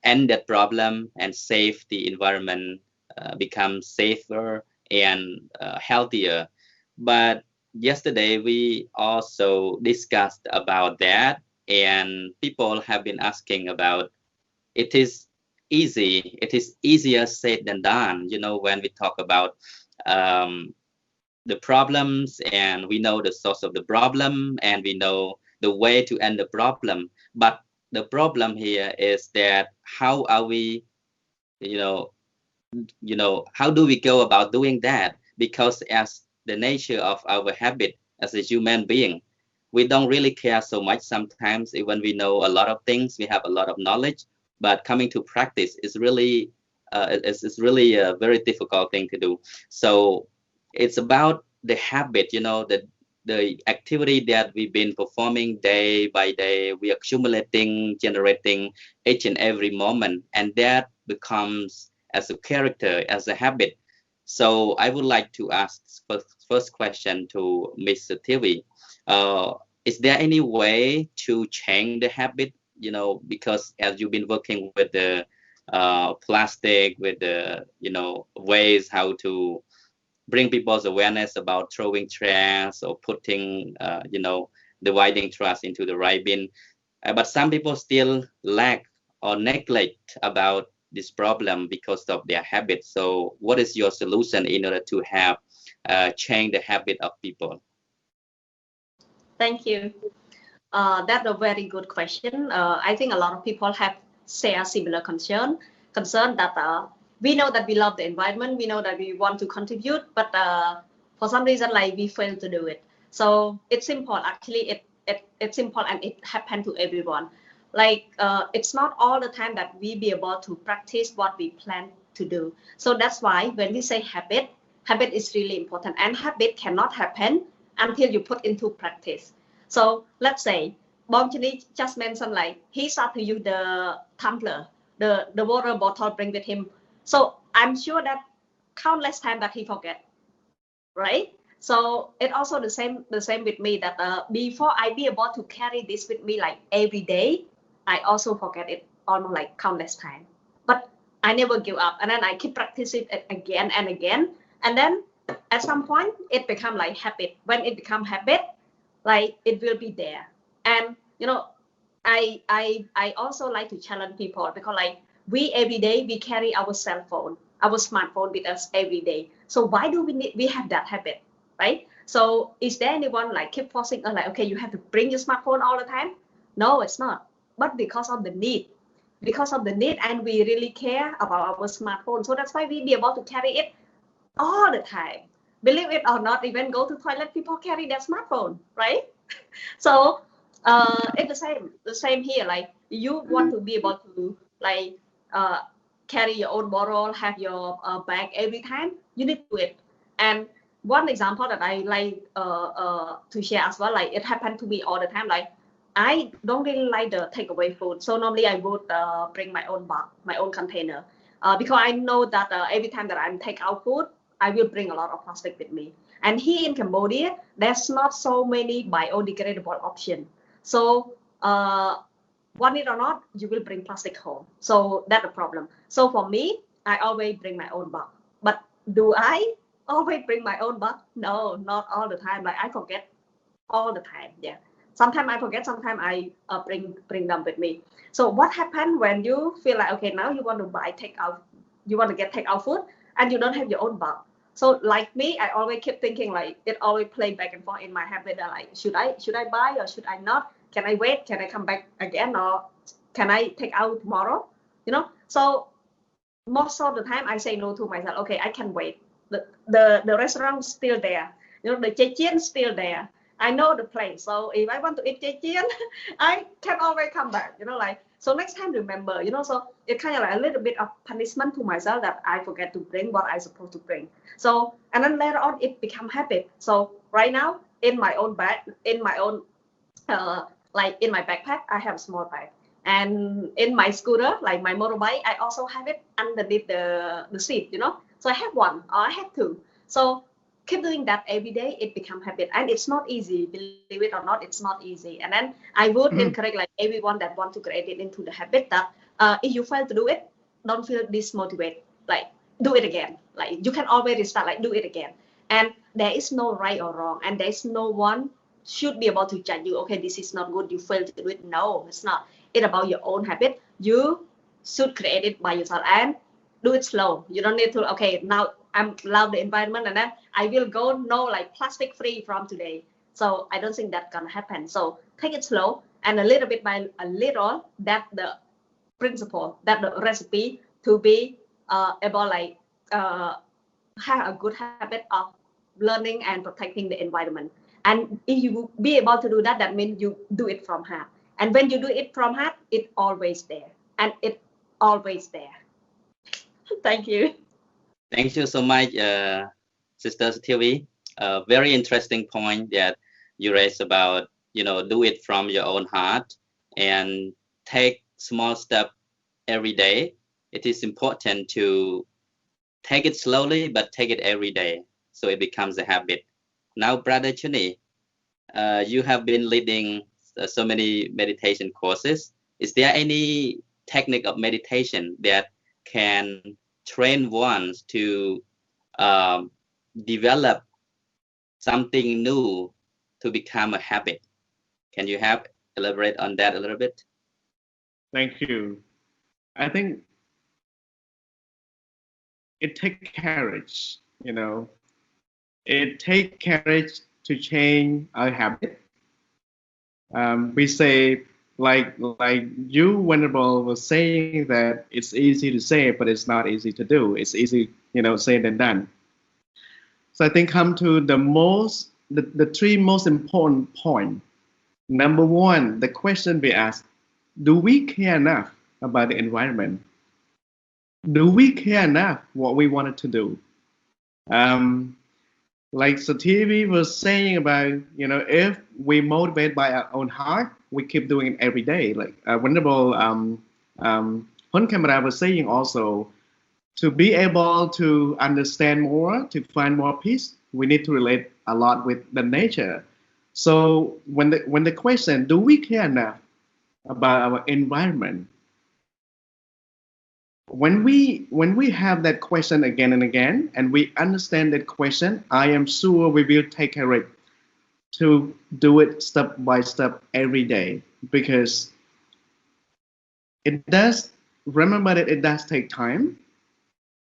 end that problem and save the environment, become safer and healthier. But yesterday we also discussed about that, and people have been asking about it is easier said than done, when we talk about the problems, and we know the source of the problem, and we know the way to end the problem. But the problem here is that how are we, how do we go about doing that? Because as the nature of our habit as a human being, we don't really care so much sometimes. Even we know a lot of things, we have a lot of knowledge, but coming to practice is really a very difficult thing to do. So it's about the habit, the activity that we've been performing day by day. We are accumulating, generating each and every moment, and that becomes as a character, as a habit. So I would like to ask first question to Mr. Theavy. Is there any way to change the habit? Because as you've been working with the plastic, with the ways how to bring people's awareness about throwing trash or putting dividing trash into the right bin, but some people still lack or neglect about this problem because of their habits. So what is your solution in order to have change the habit of people? Thank you. That's a very good question. I think a lot of people have share similar concern that we know that we love the environment, we know that we want to contribute, but for some reason, we fail to do it. So it's simple. Actually, it's simple, and it happens to everyone. It's not all the time that we be able to practice what we plan to do. So that's why when we say habit is really important, and habit cannot happen until you put into practice. So let's say Bom Chhunny just mentioned he started to use the tumbler, the water bottle bring with him. So I'm sure that countless times that he forget, right? So it also the same with me, that before I be able to carry this with me every day, I also forget it almost countless times. But I never give up, and then I keep practicing it again and again, and then at some point it become like habit. When it become habit, like it will be there. And you know, I also like to challenge people, because like we every day we carry our cell phone, our smartphone with us every day. So why do we have that habit, right? So is there anyone like keep forcing us like, okay, you have to bring your smartphone all the time? No, it's not. But because of the need, and we really care about our smartphone, so that's why we be able to carry it all the time. Believe it or not, even go to toilet, people carry their smartphone, right? So it's the same here. Like you want to be able to like carry your own bottle, have your bag every time, you need to do it. And one example that I like to share as well, like it happened to me all the time. Like I don't really like the takeaway food, so normally I would bring my own bag, my own container, because I know that every time that I'm take out food, I will bring a lot of plastic with me. And here in Cambodia, there's not so many biodegradable options. So want it or not, you will bring plastic home. So that's a problem. So for me, I always bring my own bag. But do I always bring my own bag? No, not all the time. Like I forget all the time. Yeah. Sometimes I forget, sometimes I bring them with me. So what happened when you feel like, okay, now you want to buy takeout, you want to get takeout food and you don't have your own bag. So like me, I always keep thinking like it always play back and forth in my head that like, should I buy or should I not? Can I wait? Can I come back again, or can I take out tomorrow? You know, so most of the time I say no to myself. Okay, I can wait. The restaurant's still there. You know, the chechien's still there. I know the place. So if I want to eat chechien, I can always come back. You know, like so next time remember. You know, so it kind of like a little bit of punishment to myself that I forget to bring what I supposed to bring. So and then later on it become habit. So right now in my own bag, in my own like in my backpack, I have a small bag. And in my scooter, like my motorbike, I also have it underneath the seat, you know. So I have one or I have two. So keep doing that every day, it becomes habit. And it's not easy, believe it or not, it's not easy. And then I would encourage like everyone that want to create it into the habit that if you fail to do it, don't feel dismotivated. Like do it again. Like you can always restart, like do it again. And there is no right or wrong. And there is no one should be able to judge you. Okay, this is not good, you failed to do it. No, it's not. It's about your own habit. You should create it by yourself and do it slow. You don't need to, okay, now I'm love the environment and then I will go no like plastic free from today. So I don't think that's gonna happen. So take it slow and a little bit by a little, that the principle, that the recipe to be able like have a good habit of learning and protecting the environment. And if you be able to do that, that means you do it from heart. And when you do it from heart, it's always there. And it's always there. Thank you. Thank you so much, Sister Theavy. Very interesting point that you raised about, you know, do it from your own heart and take small step every day. It is important to take it slowly, but take it every day, so it becomes a habit. Now, Brother Chhunny, you have been leading so many meditation courses. Is there any technique of meditation that can train one to develop something new to become a habit? Can you have elaborate on that a little bit? Thank you. I think it takes courage, you know. It takes courage to change our habit. We say, like you, Venerable, was saying that it's easy to say, but it's not easy to do. It's easy, you know, said than done. So I think come to the three most important points. Number one, the question we ask: do we care enough about the environment? Do we care enough what we wanted to do? Like Sotheavy was saying about, you know, if we motivate by our own heart, we keep doing it every day. Like Venerable Khemara was saying also, to be able to understand more, to find more peace, we need to relate a lot with the nature. So when the question, do we care enough about our environment? when we have that question again and again, and we understand that question, I am sure we will take courage to do it step by step every day, because it does, remember that it does take time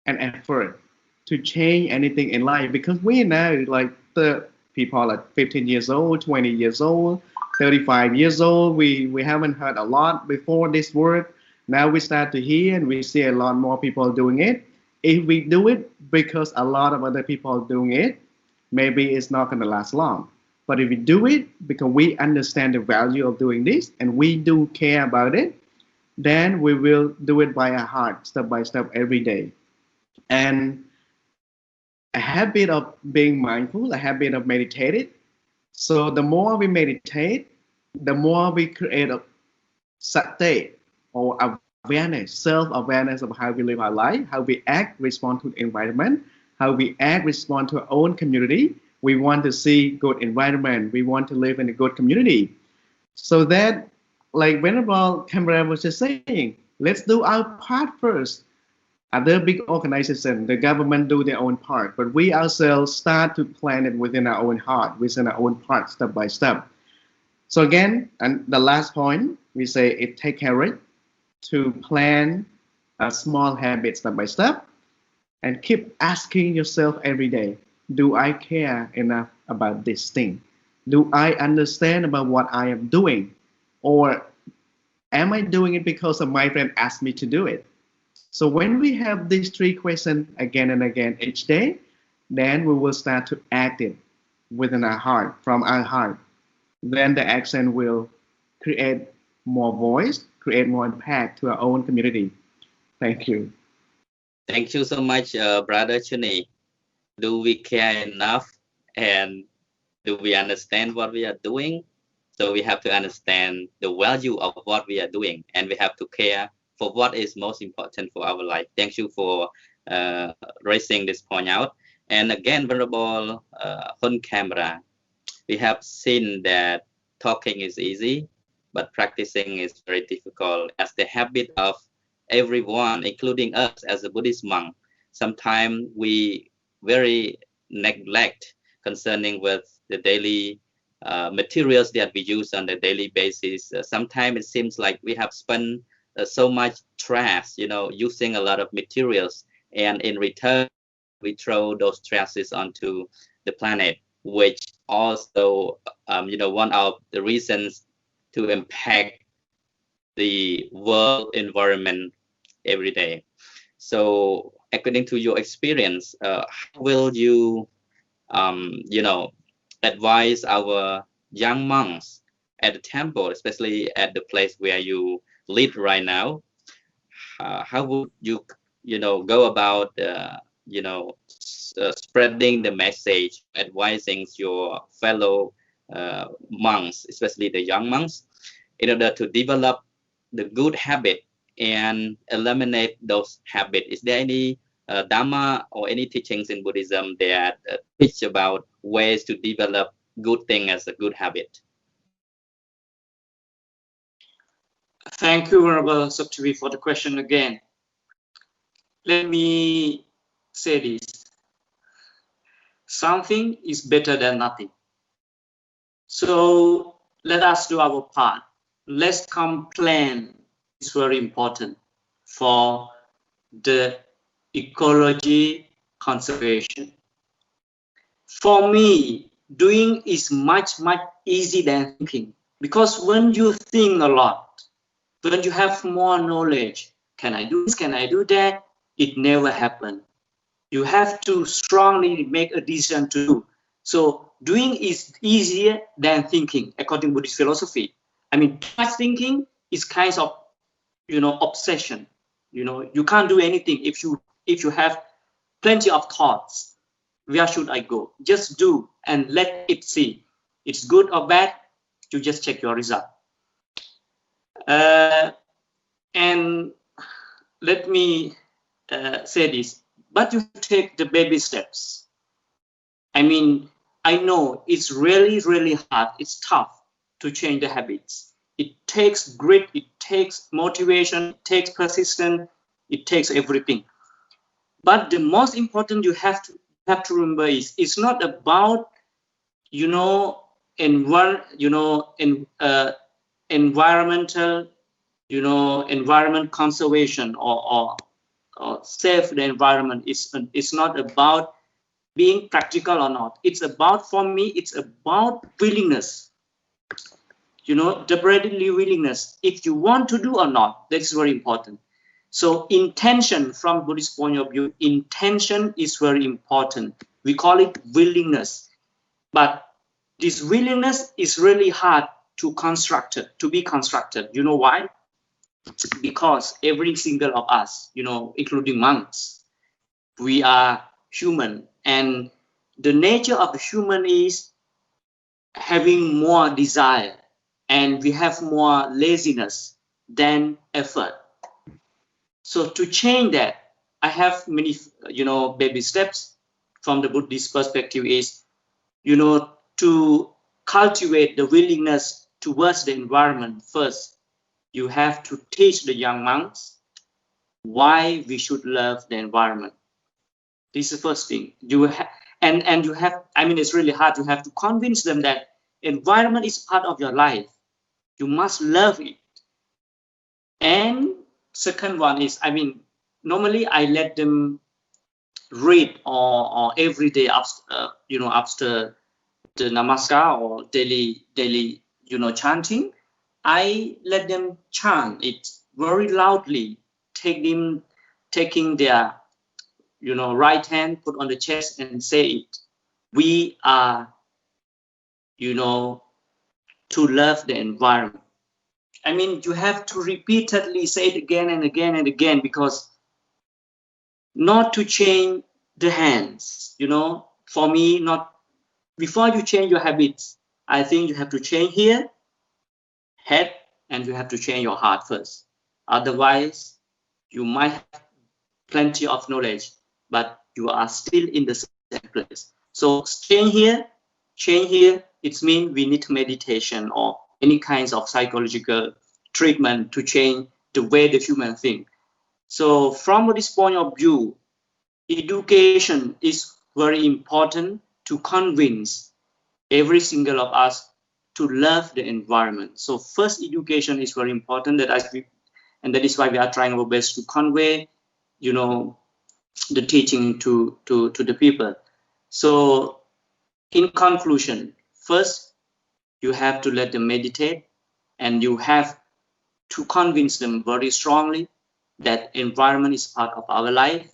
and effort to change anything in life, because we know, like, the people are 15 years old, 20 years old, 35 years old, we haven't heard a lot before this word. Now we start to hear and we see a lot more people doing it. If we do it because a lot of other people are doing it, maybe it's not going to last long. But if we do it because we understand the value of doing this and we do care about it, then we will do it by our heart, step by step, every day. And a habit of being mindful, a habit of meditating. So the more we meditate, the more we create a sati, or awareness, self-awareness of how we live our life, how we act, respond to the environment, how we act, respond to our own community. We want to see good environment. We want to live in a good community. So that, like Venerable Khemara was just saying, let's do our part first. Other big organizations, the government do their own part, but we ourselves start to plan it within our own heart, within our own part, step by step. So again, and the last point, we say it takes courage to plan a small habit step by step, and keep asking yourself every day, do I care enough about this thing? Do I understand about what I am doing? Or am I doing it because of my friend asked me to do it? So when we have these three questions again and again each day, then we will start to act it within our heart, from our heart. Then the action will create more voice, create more impact to our own community. Thank you. Thank you so much, Brother Chhunny. Do we care enough, and do we understand what we are doing? So we have to understand the value of what we are doing, and we have to care for what is most important for our life. Thank you for raising this point out. And again, Venerable Khemara, we have seen that talking is easy, but practicing is very difficult, as the habit of everyone, including us as a Buddhist monk. Sometimes we very neglect concerning with the daily materials that we use on a daily basis. Sometimes it seems like we have spent so much trash, using a lot of materials, and in return, we throw those trashes onto the planet, which also, one of the reasons to impact the world environment every day. So, according to your experience, how will you, advise our young monks at the temple, especially at the place where you live right now? How would you, go about, spreading the message, advising your fellow monks, especially the young monks, in order to develop the good habit and eliminate those habits? Is there any Dhamma or any teachings in Buddhism that teach about ways to develop good thing as a good habit? Thank you, Venerable Sotheavy, for the question again. Let me say this. Something is better than nothing. So let us do our part. Let's complain. It's very important for the ecology conservation. For me, doing is much, much easier than thinking. Because when you think a lot, when you have more knowledge, can I do this, can I do that? It never happens. You have to strongly make a decision to do. So doing is easier than thinking, according to Buddhist philosophy. I mean, too much thinking is kind of, obsession. You can't do anything if you have plenty of thoughts. Where should I go? Just do and let it see. It's good or bad, you just check your result. And let me say this, but you take the baby steps. I mean, I know it's really, really hard. It's tough to change the habits. It takes grit, it takes motivation, it takes persistence, it takes everything. But the most important you have to remember is it's not about, you know, environmental, you know, environment conservation or save the environment. It's not about being practical or not. It's about, for me, it's about willingness, you know, deliberately willingness, if you want to do or not. That is very important. So intention, from Buddhist point of view, intention is very important. We call it willingness, but this willingness is really hard to be constructed. You know why? Because every single of us, you know, including monks, we are human, and the nature of the human is having more desire, and we have more laziness than effort. So to change that, I have many, you know, baby steps from the Buddhist perspective is, you know, to cultivate the willingness towards the environment. First, you have to teach the young monks why we should love the environment. This is the first thing. And you have, I mean, it's really hard. You have to convince them that environment is part of your life. You must love it. And second one is, I mean, normally I let them read or every day after, you know, after the namaskar or daily, you know, chanting, I let them chant it very loudly, taking their, you know, right hand, put on the chest and say it. We are, you know, to love the environment. I mean, you have to repeatedly say it again and again and again, because not to change the hands, you know, for me, not before you change your habits, I think you have to change here, head, and you have to change your heart first. Otherwise, you might have plenty of knowledge, but you are still in the same place. So change here, it means we need meditation or any kinds of psychological treatment to change the way the human think. So from this point of view, education is very important to convince every single of us to love the environment. So first, education is very important, and that is why we are trying our best to convey, you know, the teaching to the people. So in conclusion, first, you have to let them meditate, and you have to convince them very strongly that environment is part of our life.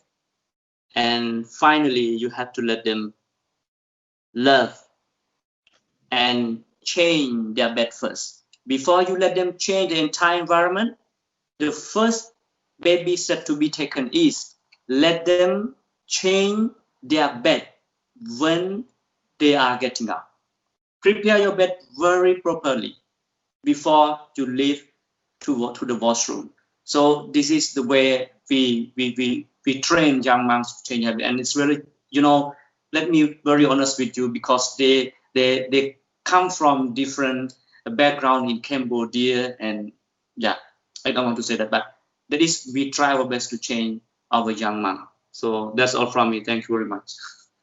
And finally, you have to let them love and change their bed first. Before you let them change the entire environment, the first baby step to be taken is let them change their bed when they are getting up. Prepare your bed very properly before you leave to the washroom. So this is the way we train young monks to change habit. And it's really, you know, let me be very honest with you, because they come from different background in Cambodia, and yeah, I don't want to say that, but that is, we try our best to change our young monk. So that's all from me. Thank you very much.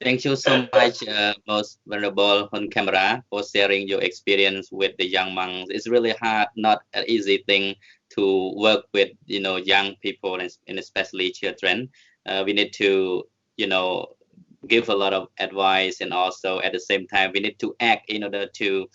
Thank you so much, most venerable on camera, for sharing your experience with the young monks. It's really hard, not an easy thing to work with, you know, young people and especially children. We need to, you know, give a lot of advice, and also at the same time we need to act in order to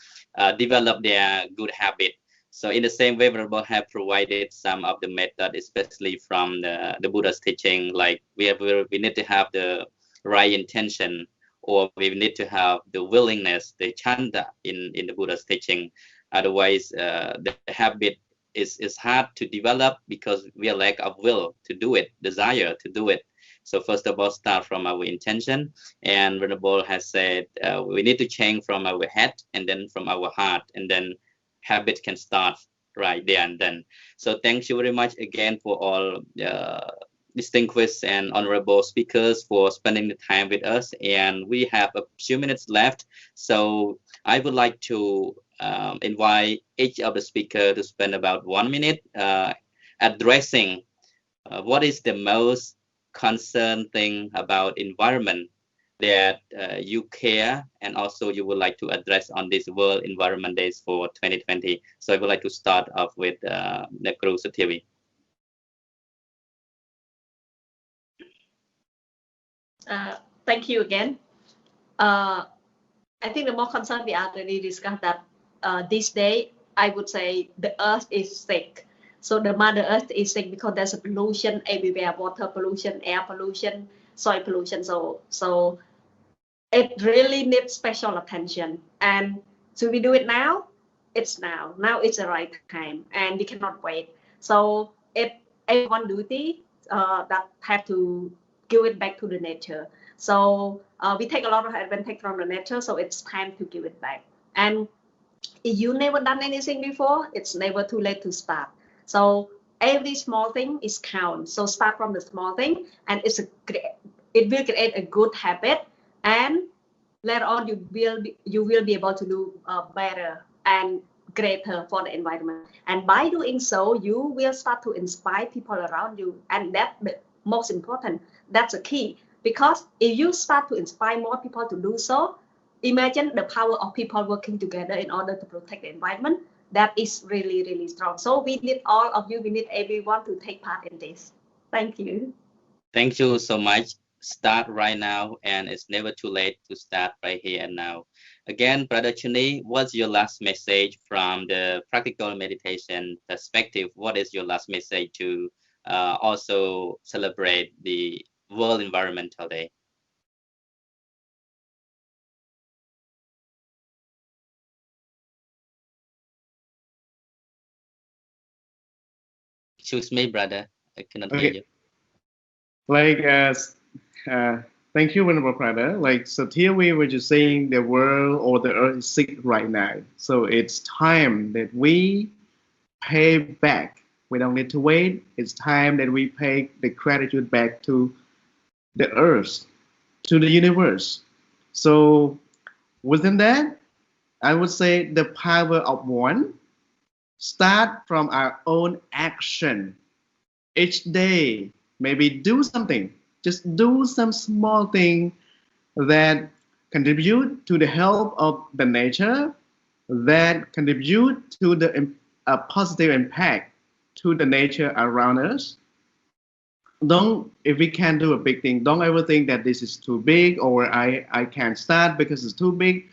develop their good habit. So in the same way, Venerable have provided some of the method, especially from the Buddha's teaching, like we need to have the right intention, or we need to have the willingness, the chanda in the Buddha's teaching. Otherwise, the habit is hard to develop because we are lack of will to do it, desire to do it. So first of all, start from our intention, and Venerable has said we need to change from our head and then from our heart, and then habit can start right there and then. So thank you very much again for all distinguished and honorable speakers for spending the time with us, and we have a few minutes left. So I would like to invite each of the speakers to spend about 1 minute addressing what is the most concerned thing about environment that you care and also you would like to address on this World Environment Days for 2020? So I would like to start off with Nekru Sotheavy. Thank you again. I think the more concern we already discussed that this day, I would say the earth is sick. So the Mother Earth is sick because there's a pollution everywhere, water pollution, air pollution, soil pollution. So it really needs special attention. And should we do it now? It's now. Now it's the right time, and we cannot wait. So it's everyone duty that have to give it back to the nature. So we take a lot of advantage from the nature, so it's time to give it back. And if you never done anything before, it's never too late to start. So every small thing is count. So start from the small thing, and it will create a good habit, and later on you will be able to do better and greater for the environment. And by doing so, you will start to inspire people around you, and that's the most important. That's the key, because if you start to inspire more people to do so, imagine the power of people working together in order to protect the environment. That is really, really strong. So we need all of you, we need everyone to take part in this. Thank you. Thank you so much. Start right now, and it's never too late to start right here and now. Again, Brother Chhunny, what's your last message from the practical meditation perspective? What is your last message to also celebrate the World Environmental Day? Choose me, brother. I cannot hear you. Like, thank you, Venerable Brother. Like, so here we were just saying the world or the earth is sick right now. So it's time that we pay back. We don't need to wait. It's time that we pay the gratitude back to the earth, to the universe. So within that, I would say the power of one start from our own action. Each day, maybe do something. Just do some small thing that contribute to the health of the nature, that contribute to the positive impact to the nature around us. If we can't do a big thing, don't ever think that this is too big or I can't start because it's too big.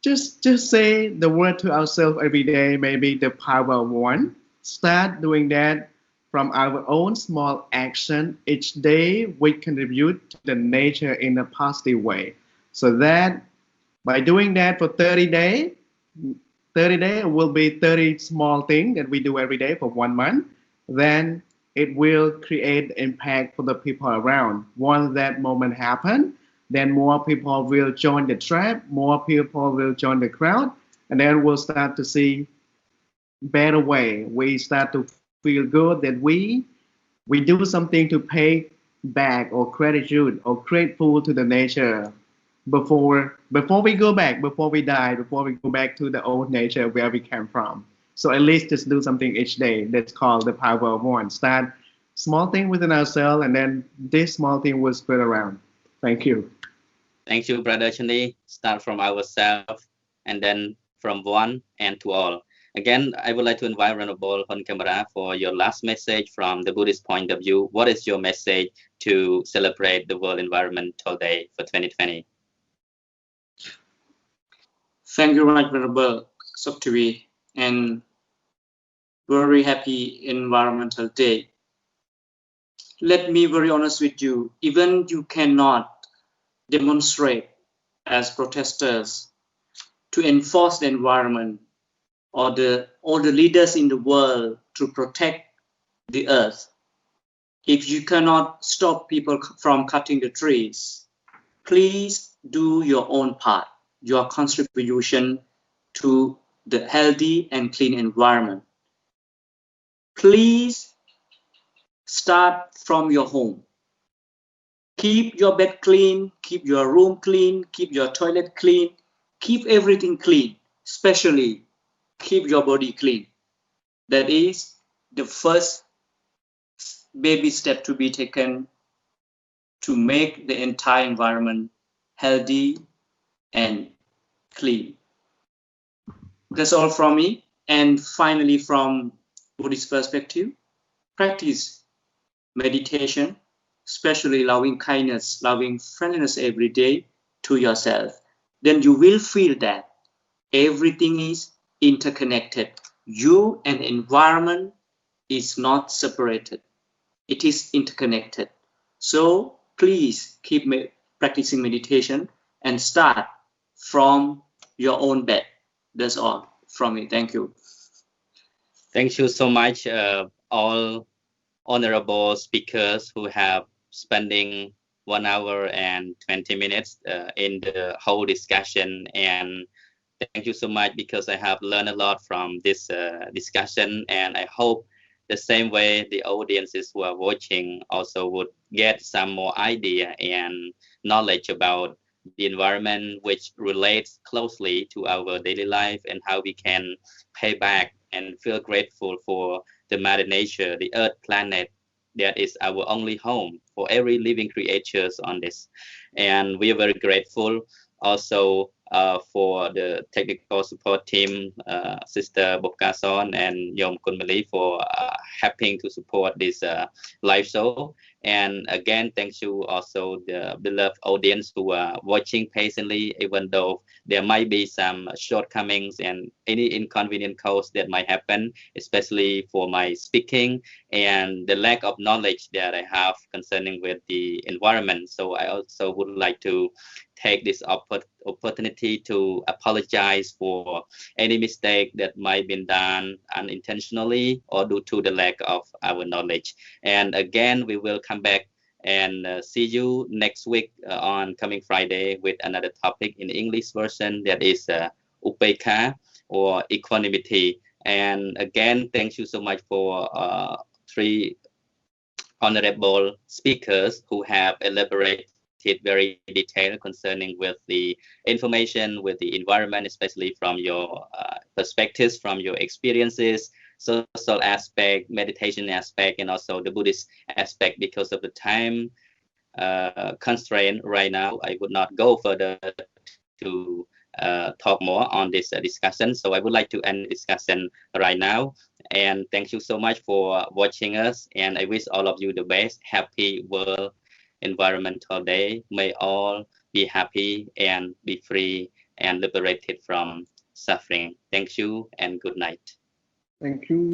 Just say the word to ourselves every day, maybe the power of one. Start doing that from our own small action each day. We contribute to the nature in a positive way. So that by doing that for 30 days will be 30 small things that we do every day for 1 month. Then it will create impact for the people around. Once that moment happens, then more people will join the tribe, more people will join the crowd, and then we'll start to see better way. We start to feel good that we do something to pay back or gratitude or grateful to the nature before we go back, before we die, before we go back to the old nature where we came from. So at least just do something each day. That's called the power of one. Start small thing within ourselves, and then this small thing will spread around. Thank you. Thank you, Brother Chhunny. Start from ourselves and then from one and to all. Again, I would like to invite Venerable Hun Khemara for your last message from the Buddhist point of view. What is your message to celebrate the World Environmental Day for 2020? Thank you, Right Venerable Sotheavy, and very happy Environmental Day. Let me be very honest with you, even you cannot demonstrate as protesters to enforce the environment or the leaders in the world to protect the earth. If you cannot stop people from cutting the trees, please do your own part, your contribution to the healthy and clean environment. Please start from your home. Keep your bed clean, keep your room clean, keep your toilet clean, keep everything clean, especially keep your body clean. That is the first baby step to be taken to make the entire environment healthy and clean. That's all from me. And finally, from Buddhist perspective, practice meditation, especially loving kindness, loving friendliness every day to yourself. Then you will feel that everything is interconnected. You and environment is not separated. It is interconnected. So please keep practicing meditation and start from your own bed. That's all from me. Thank you. Thank you so much, all honorable speakers who have spending 1 hour and 20 minutes in the whole discussion. And thank you so much, because I have learned a lot from this discussion, and I hope the same way the audiences who are watching also would get some more idea and knowledge about the environment, which relates closely to our daily life, and how we can pay back and feel grateful for the Mother Nature, the Earth planet, that is our only home for every living creatures on this. And we are very grateful also for the technical support team, Sister Bokkason and Yom Kunmali, for helping to support this live show. And again, thank you also the beloved audience who are watching patiently, even though there might be some shortcomings and any inconvenient cause that might happen, especially for my speaking and the lack of knowledge that I have concerning with the environment. So I also would like to take this opportunity to apologize for any mistake that might be done unintentionally or due to the lack of our knowledge. And again, we will come back and see you next week on coming Friday with another topic in the English version, that is Upekha, or equanimity. And again, thank you so much for 3 honorable speakers who have elaborated very detailed concerning with the information, with the environment, especially from your perspectives, from your experiences, social aspect, meditation aspect, and also the Buddhist aspect. Because of the time constraint right now, I would not go further to talk more on this discussion. So I would like to end the discussion right now. And thank you so much for watching us. And I wish all of you the best. Happy World Environmental Day. May all be happy and be free and liberated from suffering. Thank you and good night. Thank you.